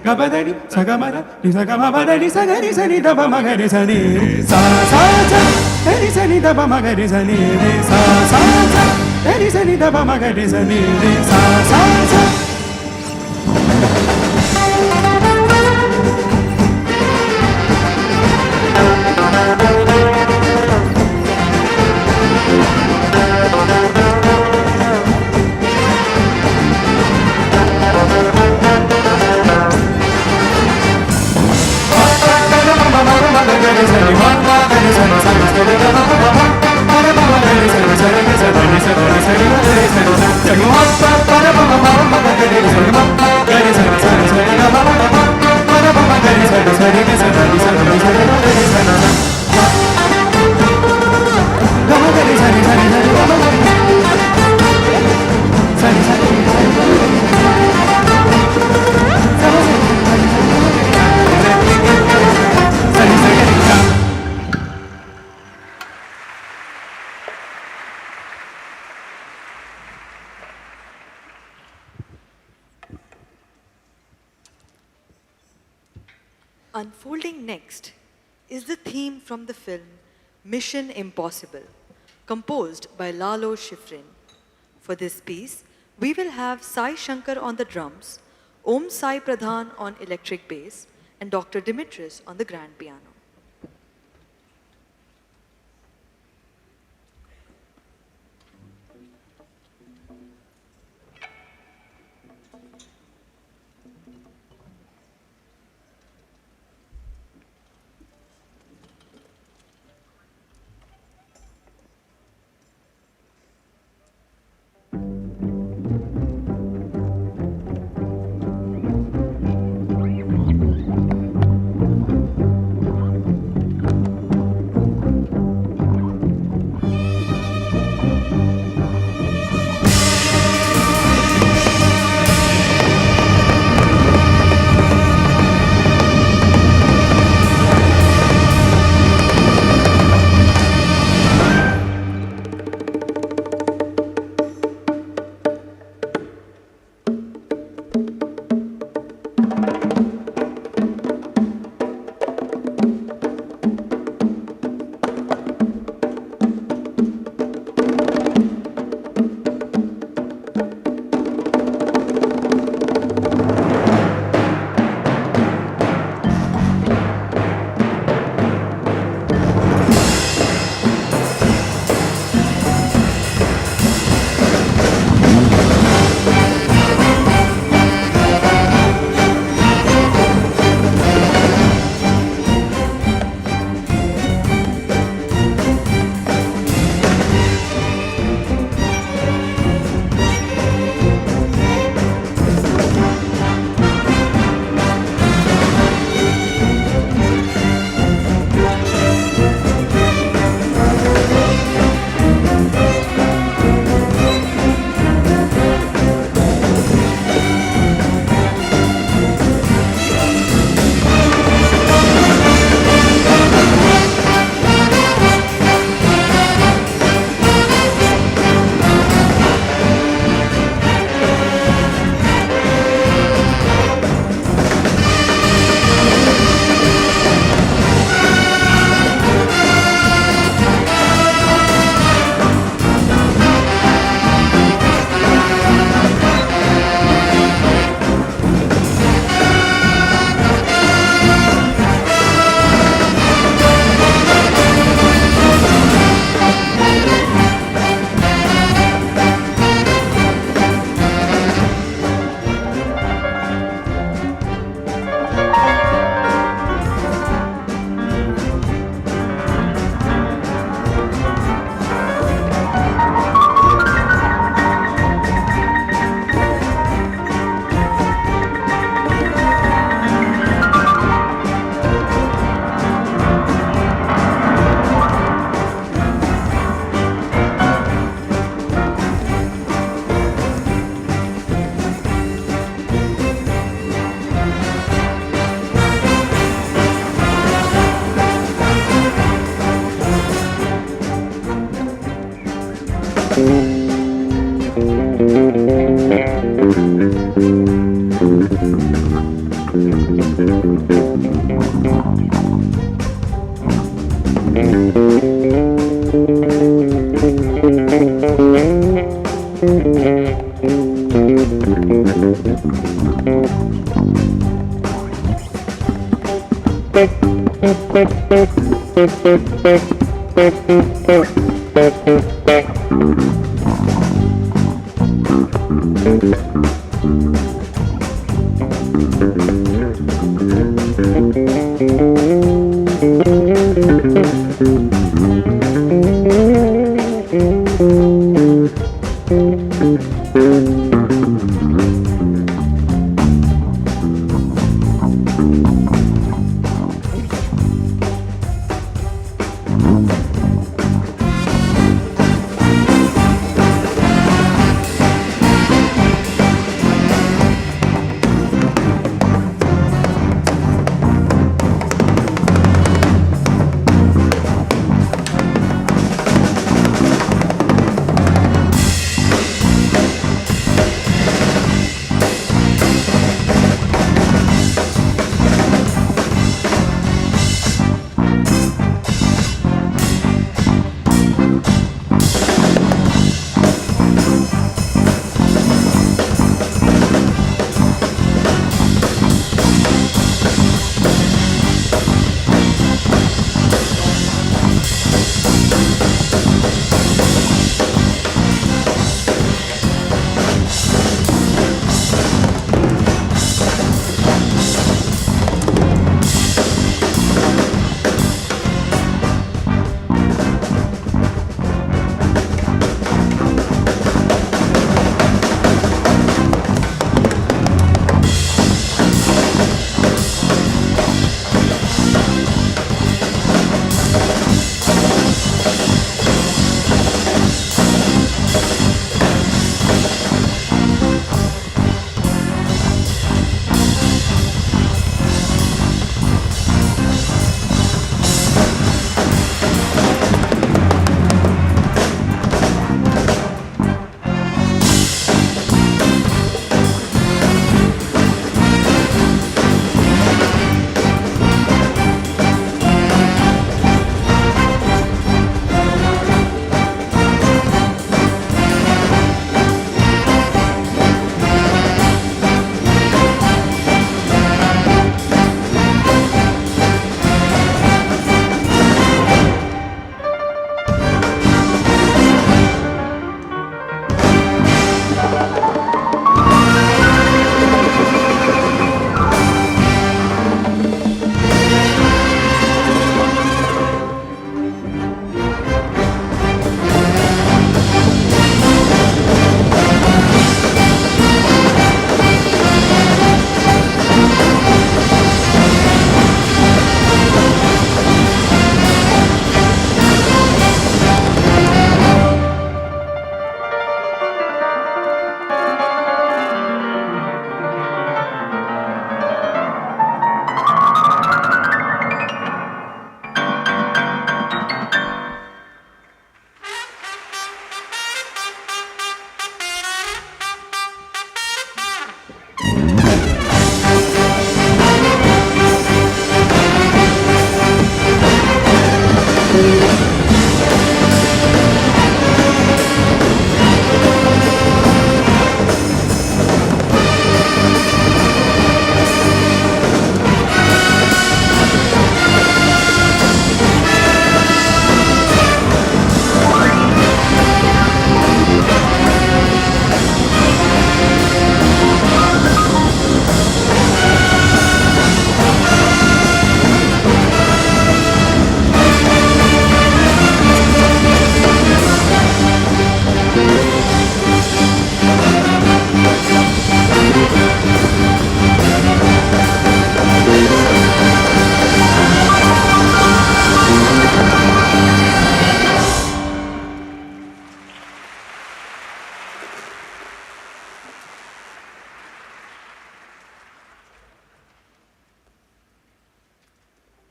Gabadani, Sagamara, Nisagamabadani, Sagari, Sani, Daba Magari, Sani, Sa, Eri Sani, Daba Magari, Sani, Sa, Eri Sani, Daba Magari, Sani, Sa. Unfolding next is the theme from the film Mission Impossible, composed by Lalo Schifrin. For this piece, we will have Sai Shankar on the drums, Om Sai Pradhan on electric bass, and Dr. Dimitris on the grand piano.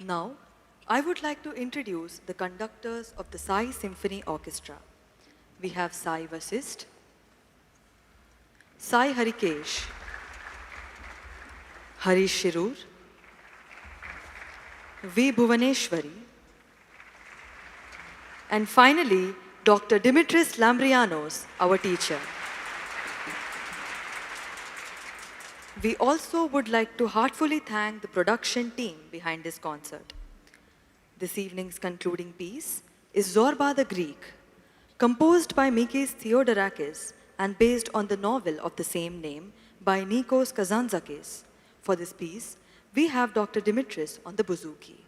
Now, I would like to introduce the conductors of the Sai Symphony Orchestra. We have Sai Vasist, Sai Harikesh, Harish Shirur, V. Bhuvaneshwari. And finally, Dr. Dimitris Lambrianos, our teacher. We also would like to heartfully thank the production team behind this concert. This evening's concluding piece is Zorba the Greek, composed by Mikis Theodorakis and based on the novel of the same name by Nikos Kazantzakis. For this piece, we have Dr. Dimitris on the bouzouki.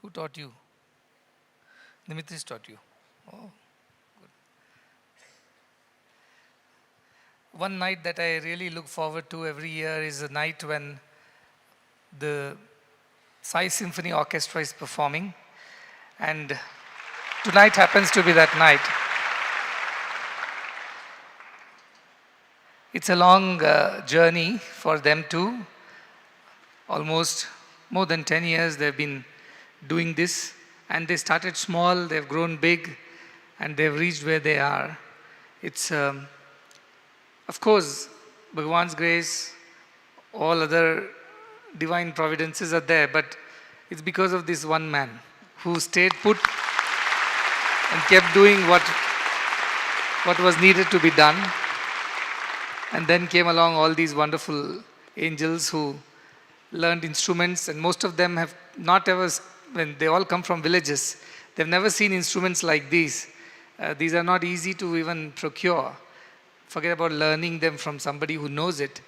Who taught you? Dimitris taught you. Oh, good. one night that I really look forward to every year is a night when the Sai Symphony Orchestra is performing. And tonight happens to be that night. It's a long journey for them too. Almost more than 10 years they've been doing this. And they started small, they've grown big, and they've reached where they are. It's, of course, Bhagwan's grace, all other divine providences are there, but it's because of this one man who stayed put and kept doing what was needed to be done. And then came along all these wonderful angels who learned instruments, and most of them have not ever, when they all come from villages, they've never seen instruments like these. These are not easy to even procure. Forget about learning them from somebody who knows it.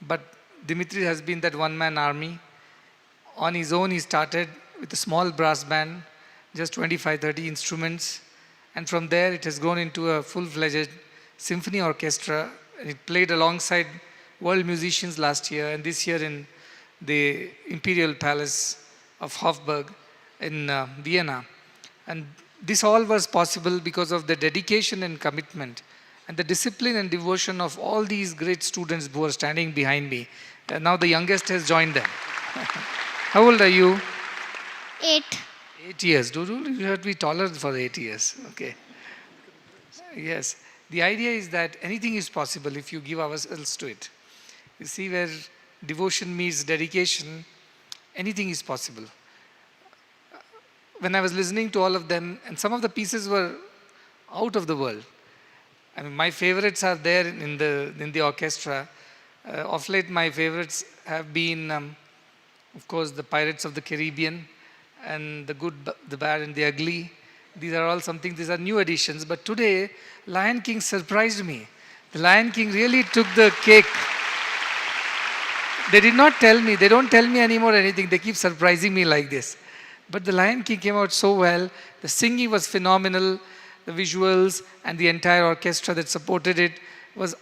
But Dimitri has been that one-man army. On his own, he started with a small brass band, just 25, 30 instruments. And from there, it has grown into a full-fledged symphony orchestra. And it played alongside world musicians last year, and this year in the Imperial Palace of Hofburg in Vienna. And this all was possible because of the dedication and commitment and the discipline and devotion of all these great students who are standing behind me. And now the youngest has joined them. How old are you? 8. 8 years. You have to be taller for 8 years. Okay. Yes. The idea is that anything is possible if you give ourselves to it. You see, where devotion meets dedication, anything is possible. When I was listening to all of them, and some of the pieces were out of the world. I mean, my favorites are there in the orchestra. Of late, my favorites have been, of course, the Pirates of the Caribbean, and the Good, the Bad, and the Ugly. These are all these are new additions. But today, Lion King surprised me. The Lion King really took the cake. They did not tell me. They don't tell me anymore anything. They keep surprising me like this. But the Lion King came out so well. The singing was phenomenal. The visuals and the entire orchestra that supported it was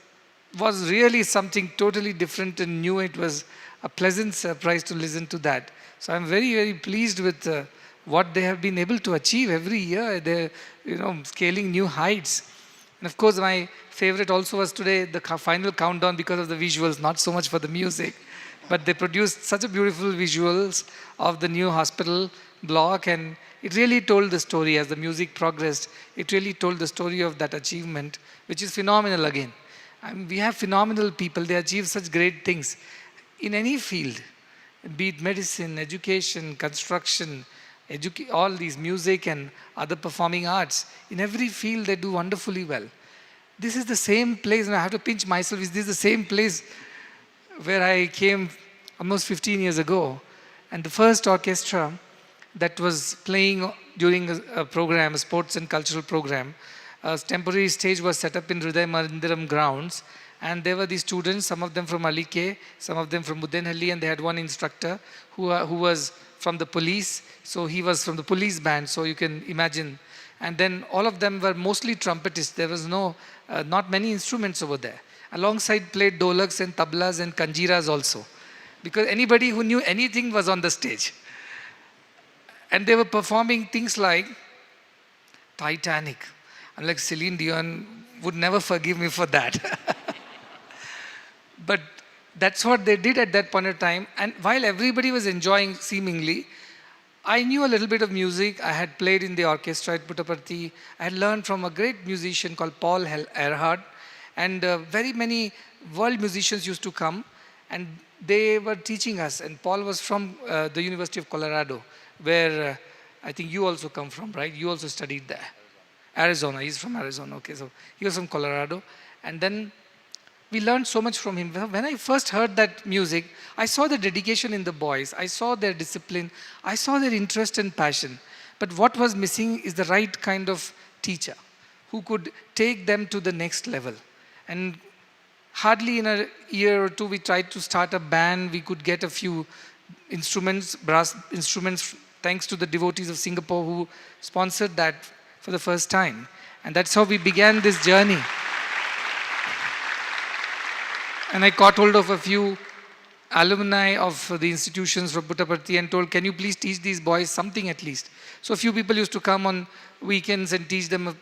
really something totally different and new. It was a pleasant surprise to listen to that. So I'm very, very pleased with what they have been able to achieve every year. They're, scaling new heights. And of course, my favorite also was today, the final countdown, because of the visuals, not so much for the music. But they produced such a beautiful visuals of the new hospital block, and it really told the story as the music progressed. It really told the story of that achievement, which is phenomenal again. I mean, we have phenomenal people. They achieve such great things in any field, be it medicine, education, construction, all these music and other performing arts. In every field, they do wonderfully well. This is the same place, and I have to pinch myself, this is the same place where I came almost 15 years ago. And the first orchestra that was playing during a program, a sports and cultural program, a temporary stage was set up in Hriday Mandiram grounds. And there were these students, some of them from Alike, some of them from Muddenahalli, and they had one instructor who was from the police. So he was from the police band, so you can imagine. And then all of them were mostly trumpetists. There was not many instruments over there. Alongside played dholaks and tablas and kanjiras also. Because anybody who knew anything was on the stage. And they were performing things like Titanic. And like Celine Dion would never forgive me for that. But that's what they did at that point of time. And while everybody was enjoying seemingly, I knew a little bit of music. I had played in the orchestra at Puttaparthi. I had learned from a great musician called Paul Erhardt. And very many world musicians used to come, and they were teaching us. And Paul was from the University of Colorado, where I think you also come from, right? You also studied there. Arizona. He's from Arizona. Okay, so he was from Colorado. And then we learned so much from him. When I first heard that music, I saw the dedication in the boys. I saw their discipline. I saw their interest and passion. But what was missing is the right kind of teacher who could take them to the next level. And hardly in a year or two, we tried to start a band. We could get a few instruments, brass instruments, thanks to the devotees of Singapore who sponsored that for the first time. And that's how we began this journey. And I caught hold of a few alumni of the institutions from Puttaparthi and told, can you please teach these boys something at least? So a few people used to come on weekends and teach them a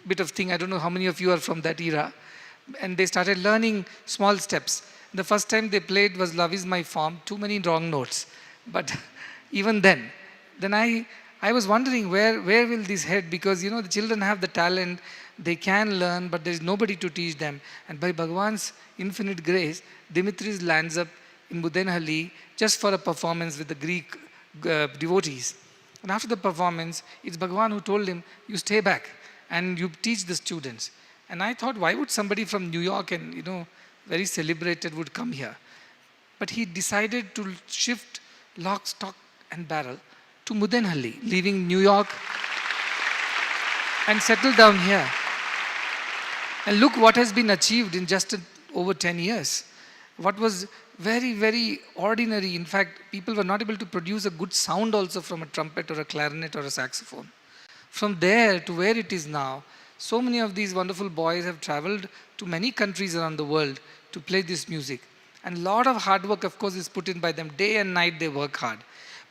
bit of thing. I don't know how many of you are from that era. And they started learning small steps. The first time they played was Love Is My Form, too many wrong notes. But even then I was wondering where will this head? Because the children have the talent, they can learn, but there is nobody to teach them. And by Bhagwan's infinite grace, Dimitris lands up in Muddenahalli just for a performance with the Greek devotees. And after the performance, it's Bhagwan who told him, you stay back and you teach the students. And I thought, why would somebody from New York and, very celebrated would come here? But he decided to shift lock, stock and barrel to Muddenahalli, leaving New York and settle down here. And look what has been achieved in just over 10 years. What was very, very ordinary. In fact, people were not able to produce a good sound also from a trumpet or a clarinet or a saxophone. From there to where it is now, so many of these wonderful boys have traveled to many countries around the world to play this music. And a lot of hard work, of course, is put in by them. Day and night they work hard.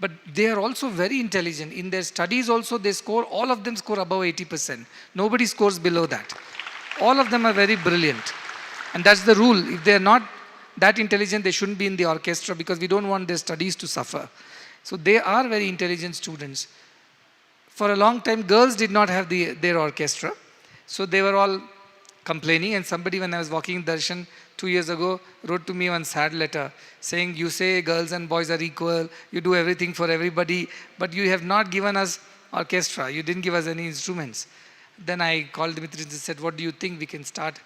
But they are also very intelligent. In their studies also, all of them score above 80%. Nobody scores below that. All of them are very brilliant. And that's the rule. If they are not that intelligent, they shouldn't be in the orchestra because we don't want their studies to suffer. So they are very intelligent students. For a long time, girls did not have their orchestra. So they were all complaining. And somebody, when I was walking Darshan 2 years ago, wrote to me one sad letter saying, you say girls and boys are equal, you do everything for everybody, but you have not given us orchestra. You didn't give us any instruments. Then I called Dimitri and said, what do you think we can start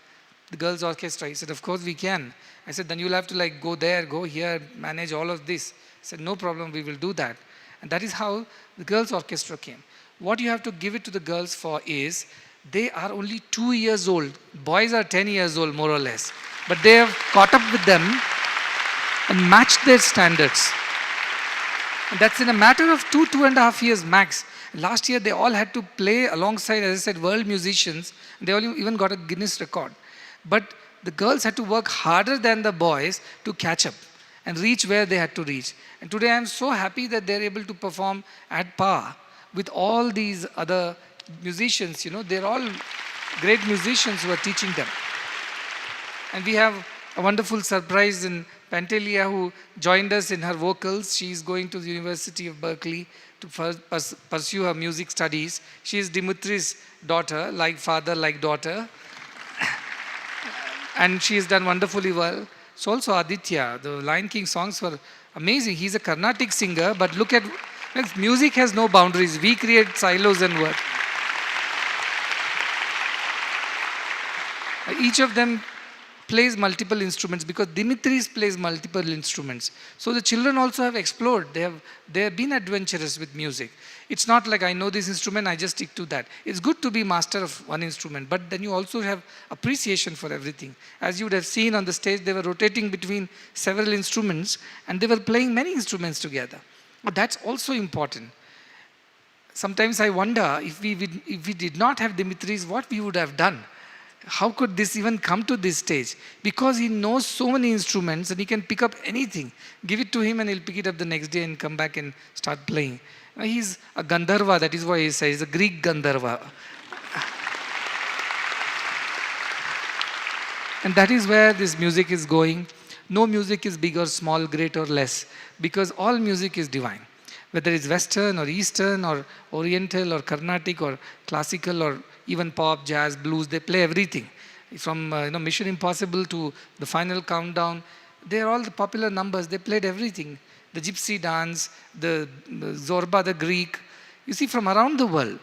the girls' orchestra? He said, of course we can. I said, then you'll have to go there, go here, manage all of this. He said, no problem, we will do that. And that is how the girls' orchestra came. What you have to give it to the girls for is, they are only 2 years old. Boys are 10 years old, more or less. But they have caught up with them and matched their standards. And that's in a matter of 2.5 years max. Last year, they all had to play alongside, as I said, world musicians. They all even got a Guinness record. But the girls had to work harder than the boys to catch up and reach where they had to reach. And today, I am so happy that they're able to perform at par with all these other musicians. They're all great musicians who are teaching them. And we have a wonderful surprise in Pantelia, who joined us in her vocals. She is going to the University of Berkeley to pursue her music studies. She is Dimitri's daughter, like father, like daughter. And she has done wonderfully well. So also Aditya, the Lion King songs were amazing. He's a Carnatic singer, but look at, music has no boundaries. We create silos and work. Each of them plays multiple instruments because Dimitris plays multiple instruments. So the children also have explored. They have been adventurous with music. It's not like I know this instrument, I just stick to that. It's good to be master of one instrument, but then you also have appreciation for everything. As you would have seen on the stage, they were rotating between several instruments and they were playing many instruments together. But that's also important. Sometimes I wonder if we did not have Dimitris, what we would have done. How could this even come to this stage? Because he knows so many instruments and he can pick up anything. Give it to him and he'll pick it up the next day and come back and start playing. He's a Gandharva, that is why he says, he's a Greek Gandharva. And that is where this music is going. No music is big or small, great or less, because all music is divine. Whether it's Western or Eastern or Oriental or Carnatic or classical or even pop, jazz, blues, they play everything. From Mission Impossible to The Final Countdown, they're all the popular numbers. They played everything. The Gypsy dance, the Zorba, the Greek. You see, from around the world,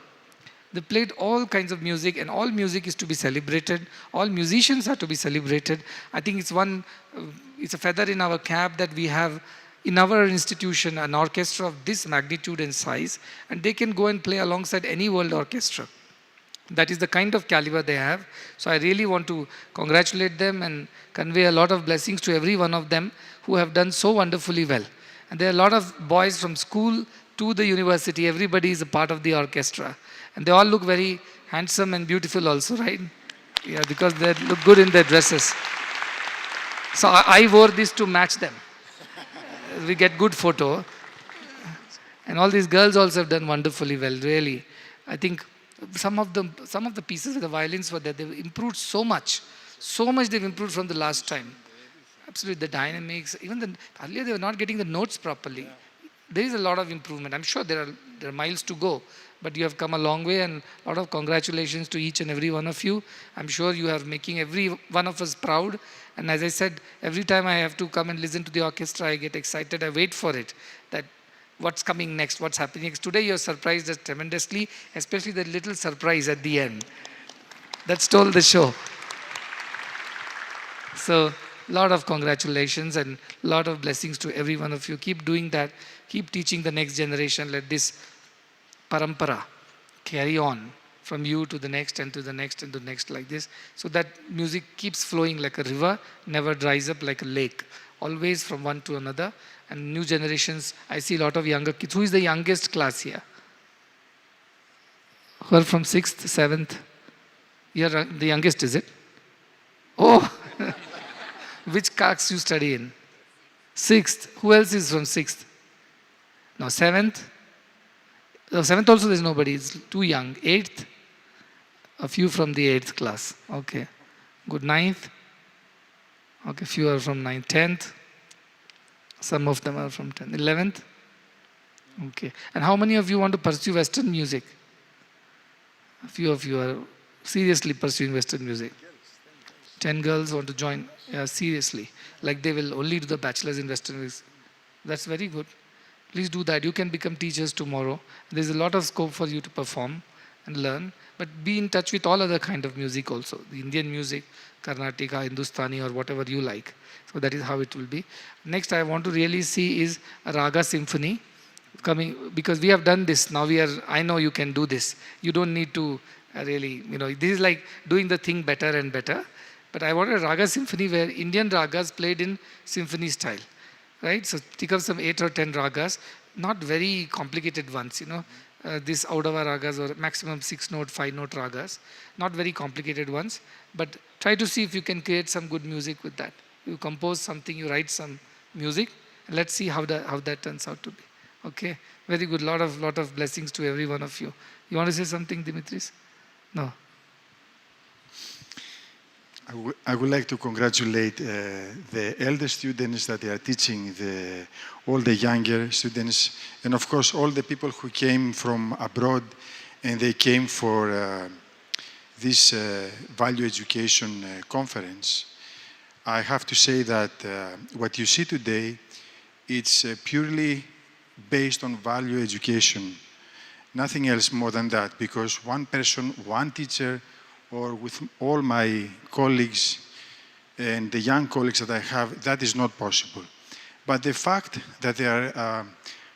they played all kinds of music, and all music is to be celebrated. All musicians are to be celebrated. I think it's a feather in our cap that we have in our institution an orchestra of this magnitude and size, and they can go and play alongside any world orchestra. That is the kind of caliber they have. So I really want to congratulate them and convey a lot of blessings to every one of them who have done so wonderfully well. And there are a lot of boys from school to the university. Everybody is a part of the orchestra. And they all look very handsome and beautiful also, right? Yeah, because they look good in their dresses. So I wore this to match them. We get good photo. And all these girls also have done wonderfully well, really. I think some of the pieces with the violins were that they've improved so much. So much they've improved from the last time. Absolutely, the dynamics, earlier they were not getting the notes properly. There is a lot of improvement. I'm sure there are miles to go, but you have come a long way, and a lot of congratulations to each and every one of you. I'm sure you are making every one of us proud. And as I said, every time I have to come and listen to the orchestra, I get excited. I wait for it. That what's coming next, what's happening next. Today you have surprised us tremendously, especially the little surprise at the end. That stole the show. So, lot of congratulations and lot of blessings to every one of you. Keep doing that. Keep teaching the next generation. Let this parampara carry on from you to the next and to the next and to the next like this. So that music keeps flowing like a river, never dries up like a lake. Always from one to another. And new generations, I see a lot of younger kids. Who is the youngest class here? Who are from 6th, 7th? You are the youngest, is it? Oh! Which class you study in? 6th. Who else is from 6th? No, 7th? No, 7th also there's nobody. It's too young. 8th? A few from the 8th class. Okay. Good. 9th? Okay, few are from 9th. 10th? Some of them are from 10th. 11th? Okay. And how many of you want to pursue Western music? A few of you are seriously pursuing Western music. 10 girls want to join. Yeah, seriously. Like they will only do the bachelor's in Western music. That's very good. Please do that. You can become teachers tomorrow. There's a lot of scope for you to perform and learn. But be in touch with all other kind of music also. The Indian music, Karnataka, Hindustani or whatever you like. So that is how it will be. Next I want to really see is a Raga Symphony coming, because we have done this. Now I know you can do this. You don't need to really, this is like doing the thing better and better. But I want a Raga Symphony where Indian ragas played in symphony style. Right? So think of some 8 or 10 ragas, not very complicated ones, these Audava ragas or maximum 6-note, 5-note ragas, not very complicated ones, but try to see if you can create some good music with that. You compose something, you write some music, and let's see how that turns out to be. Okay, very good. Lot of blessings to every one of you. You want to say something, Dimitris? No. I would like to congratulate the elder students that they are teaching, all the younger students, and of course all the people who came from abroad and they came for this value education conference. I have to say that what you see today, it's purely based on value education. Nothing else more than that, because one person, one teacher, or with all my colleagues and the young colleagues that I have, that is not possible. But the fact that they are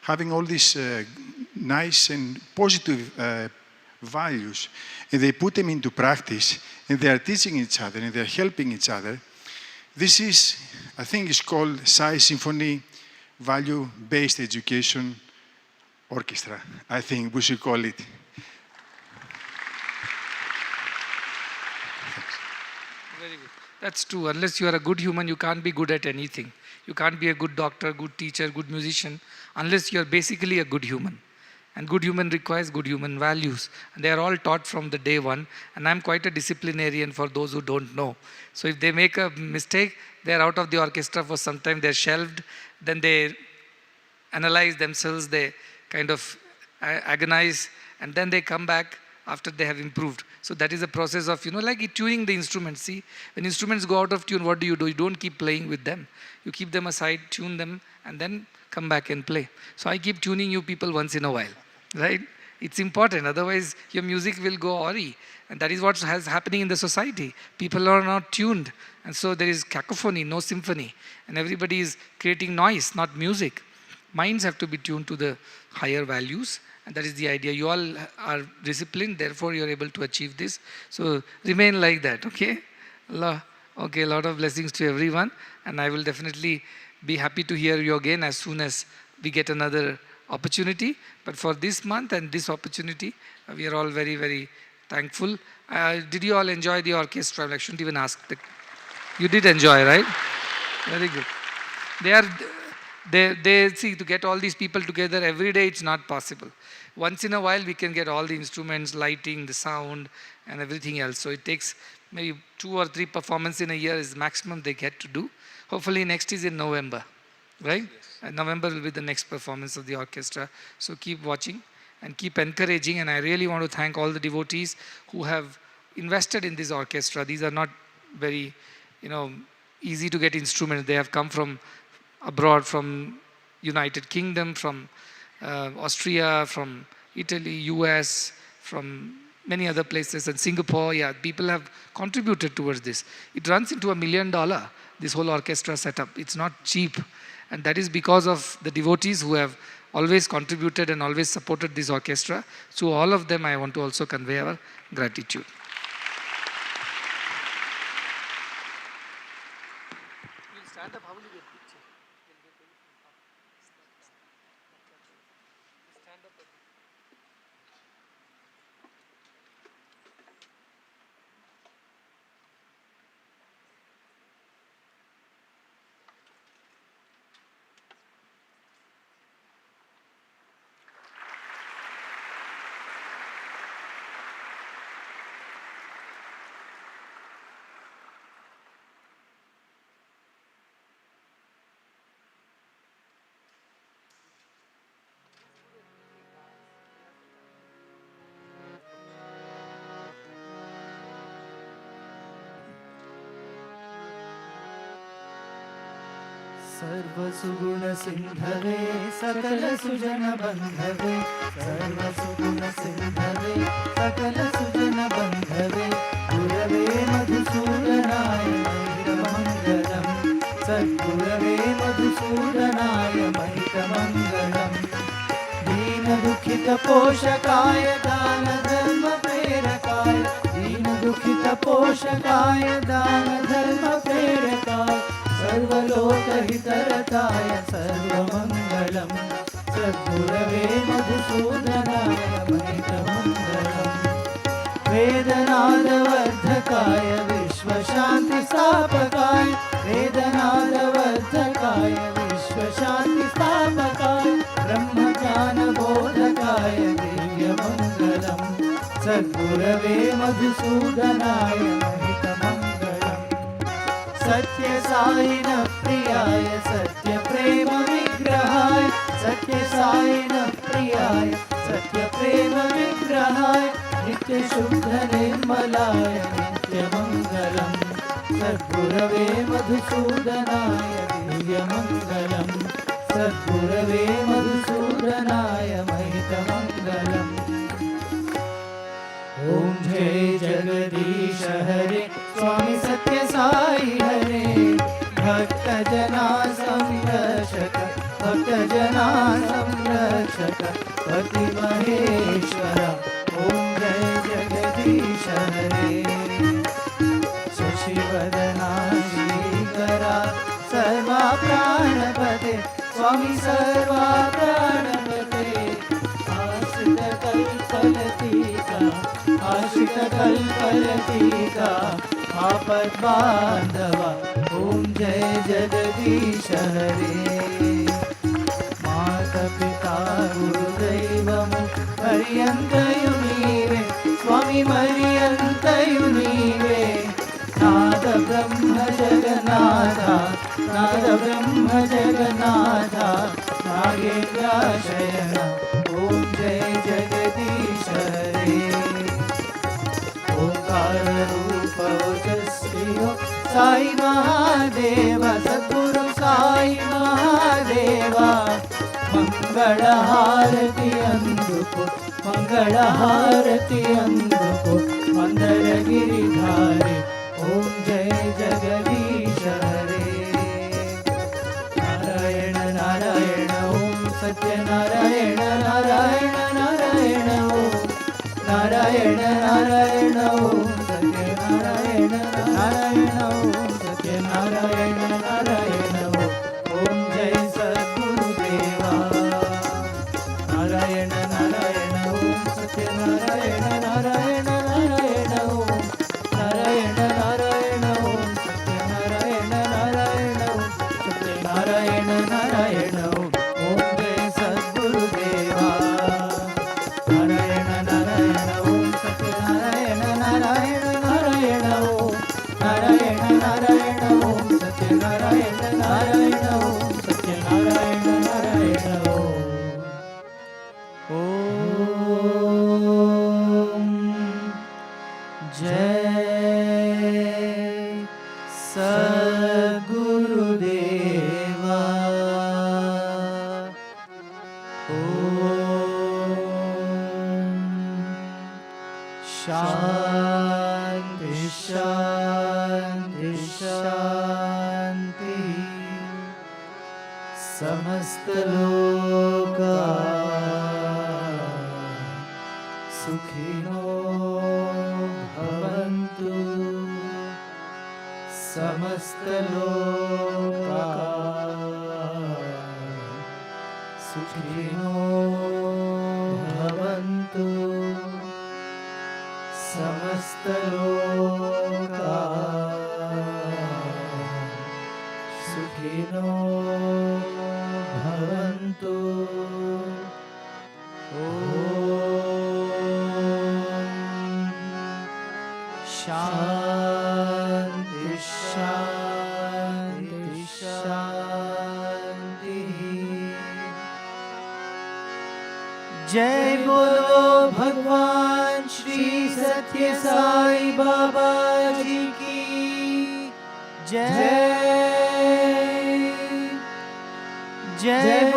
having all these nice and positive values, and they put them into practice, and they are teaching each other, and they are helping each other, this is, I think it's called Sai Symphony Value-Based Education Orchestra. I think we should call it. Very good. That's true. Unless you are a good human, you can't be good at anything. You can't be a good doctor, good teacher, good musician, unless you are basically a good human. And good human requires good human values. And they are all taught from the day one. And I'm quite a disciplinarian for those who don't know. So if they make a mistake, they're out of the orchestra for some time, they're shelved, then they analyze themselves, they kind of agonize, and then they come back after they have improved. So that is a process of, like tuning the instruments. See, when instruments go out of tune, what do? You don't keep playing with them. You keep them aside, tune them, and then come back and play. So I keep tuning you people once in a while, right? It's important, otherwise your music will go awry. And that is what's happening in the society. People are not tuned. And so there is cacophony, no symphony. And everybody is creating noise, not music. Minds have to be tuned to the higher values. And that is the idea. You all are disciplined, therefore you are able to achieve this. So remain like that, okay? Okay, a lot of blessings to everyone. And I will definitely be happy to hear you again as soon as we get another opportunity. But for this month and this opportunity, we are all very, very thankful. Did you all enjoy the orchestra? I shouldn't even ask. You did enjoy, right? Very good. They see, to get all these people together every day, it's not possible. Once in a while, we can get all the instruments, lighting, the sound, and everything else. So it takes maybe 2 or 3 performances in a year is maximum they get to do. Hopefully next is in November, right? Yes. And November will be the next performance of the orchestra. So keep watching and keep encouraging. And I really want to thank all the devotees who have invested in this orchestra. These are not very, easy to get instruments. They have come from abroad, from United Kingdom, from Austria, from Italy, US, from many other places, and Singapore. Yeah, people have contributed towards this. It runs into $1 million, this whole orchestra setup. It's not cheap. And that is because of the devotees who have always contributed and always supported this orchestra. So all of them, I want to also convey our gratitude. सर्वसुगुणसिन्धवे सकलसुजनबन्धवे सर्वसुगुणसिन्धवे सकलसुजनबन्धवे गुरवे मधुसूदनाय महितमङ्गलम् सद्गुरवे मधुसूदनाय महितमङ्गलम् दीनदुःखितपोषकाय दानधर्मप्रेरकाय दीनदुःखितपोषकाय दानधर्मप्रेरकाय सर्वलोकहितरताय सर्वमङ्गलम् सद्गुरवे मधुसूदनाय महितमङ्गलम् वेदनादवर्धकाय विश्वशान्तिस्थापकाय वेदनादवर्धकाय विश्वशान्तिस्थापकाय ब्रह्मज्ञानबोधकाय दिव्यमङ्गलम् सद्गुरवे मधुसूदनाय महितमङ्गलम् सत्य sign प्रियाय सत्य प्रेम विग्रहाय सत्य sign प्रियाय सत्य प्रेम विग्रहाय नित्य शुद्ध निर्मलाय नित्य मंगलम् सद्गुरवे मधुसूदनाय दिव्य मंगलम् सद्गुरवे मधुसूदनाय महितमङ्गलम् ओम जय जगदीश हरे स्वामी सत्य साई हरे भक्त जना संरक्षक भक्त जना संरक्षक पति महेश्वर ओम जय जगदीश हरे शशिवदना श्रीकरा सर्वा प्राणपते स्वामी सर्वा प्राणपते आश्रित कल्पलतीका आश्रित कल्पलतीका आपद बांधवा ओम जय जगदीश हरे माता पिता गुरुदैवमु पर्यन्तयु नीवे स्वामी मर्यन्तयु नीवे नाद ब्रह्म जगन्नाथा नाद ब्रह्म जगन्नाथा नागेन्द्राशयन ओम जय जगदीश हरे ओंकार रूप ओजस्वी साई महादेव सद्गुरु साई महादेवा मंगल हारति अंदुको मंगल हारति अंदुको मंदर गिरिधारी ओम जय जगदीश हरे नारायण नारायण ओम सत्य नारायण नारायण नारायण ओम नारायण नारायण ओम सत्य नारायण नारायण ओम सत्य नारायण नारायण ओम जय सद्गुरुदेवा नारायण नारायण ओम सत्य नारायण नारायण नारायण ओम नारायण नारायण ओम सत्य नारायण नारायण ओम सद्गुरुदेवा शांति शांति शांति समस्त लोका सुखिनो भवन्तु समस्त लोका सुखिनो भवन्तु समस्त लोका सुखिनो भवन्तु शांति शांति शांति जय बोलो भगवान श्री सत्य साई बाबा जी की जय जय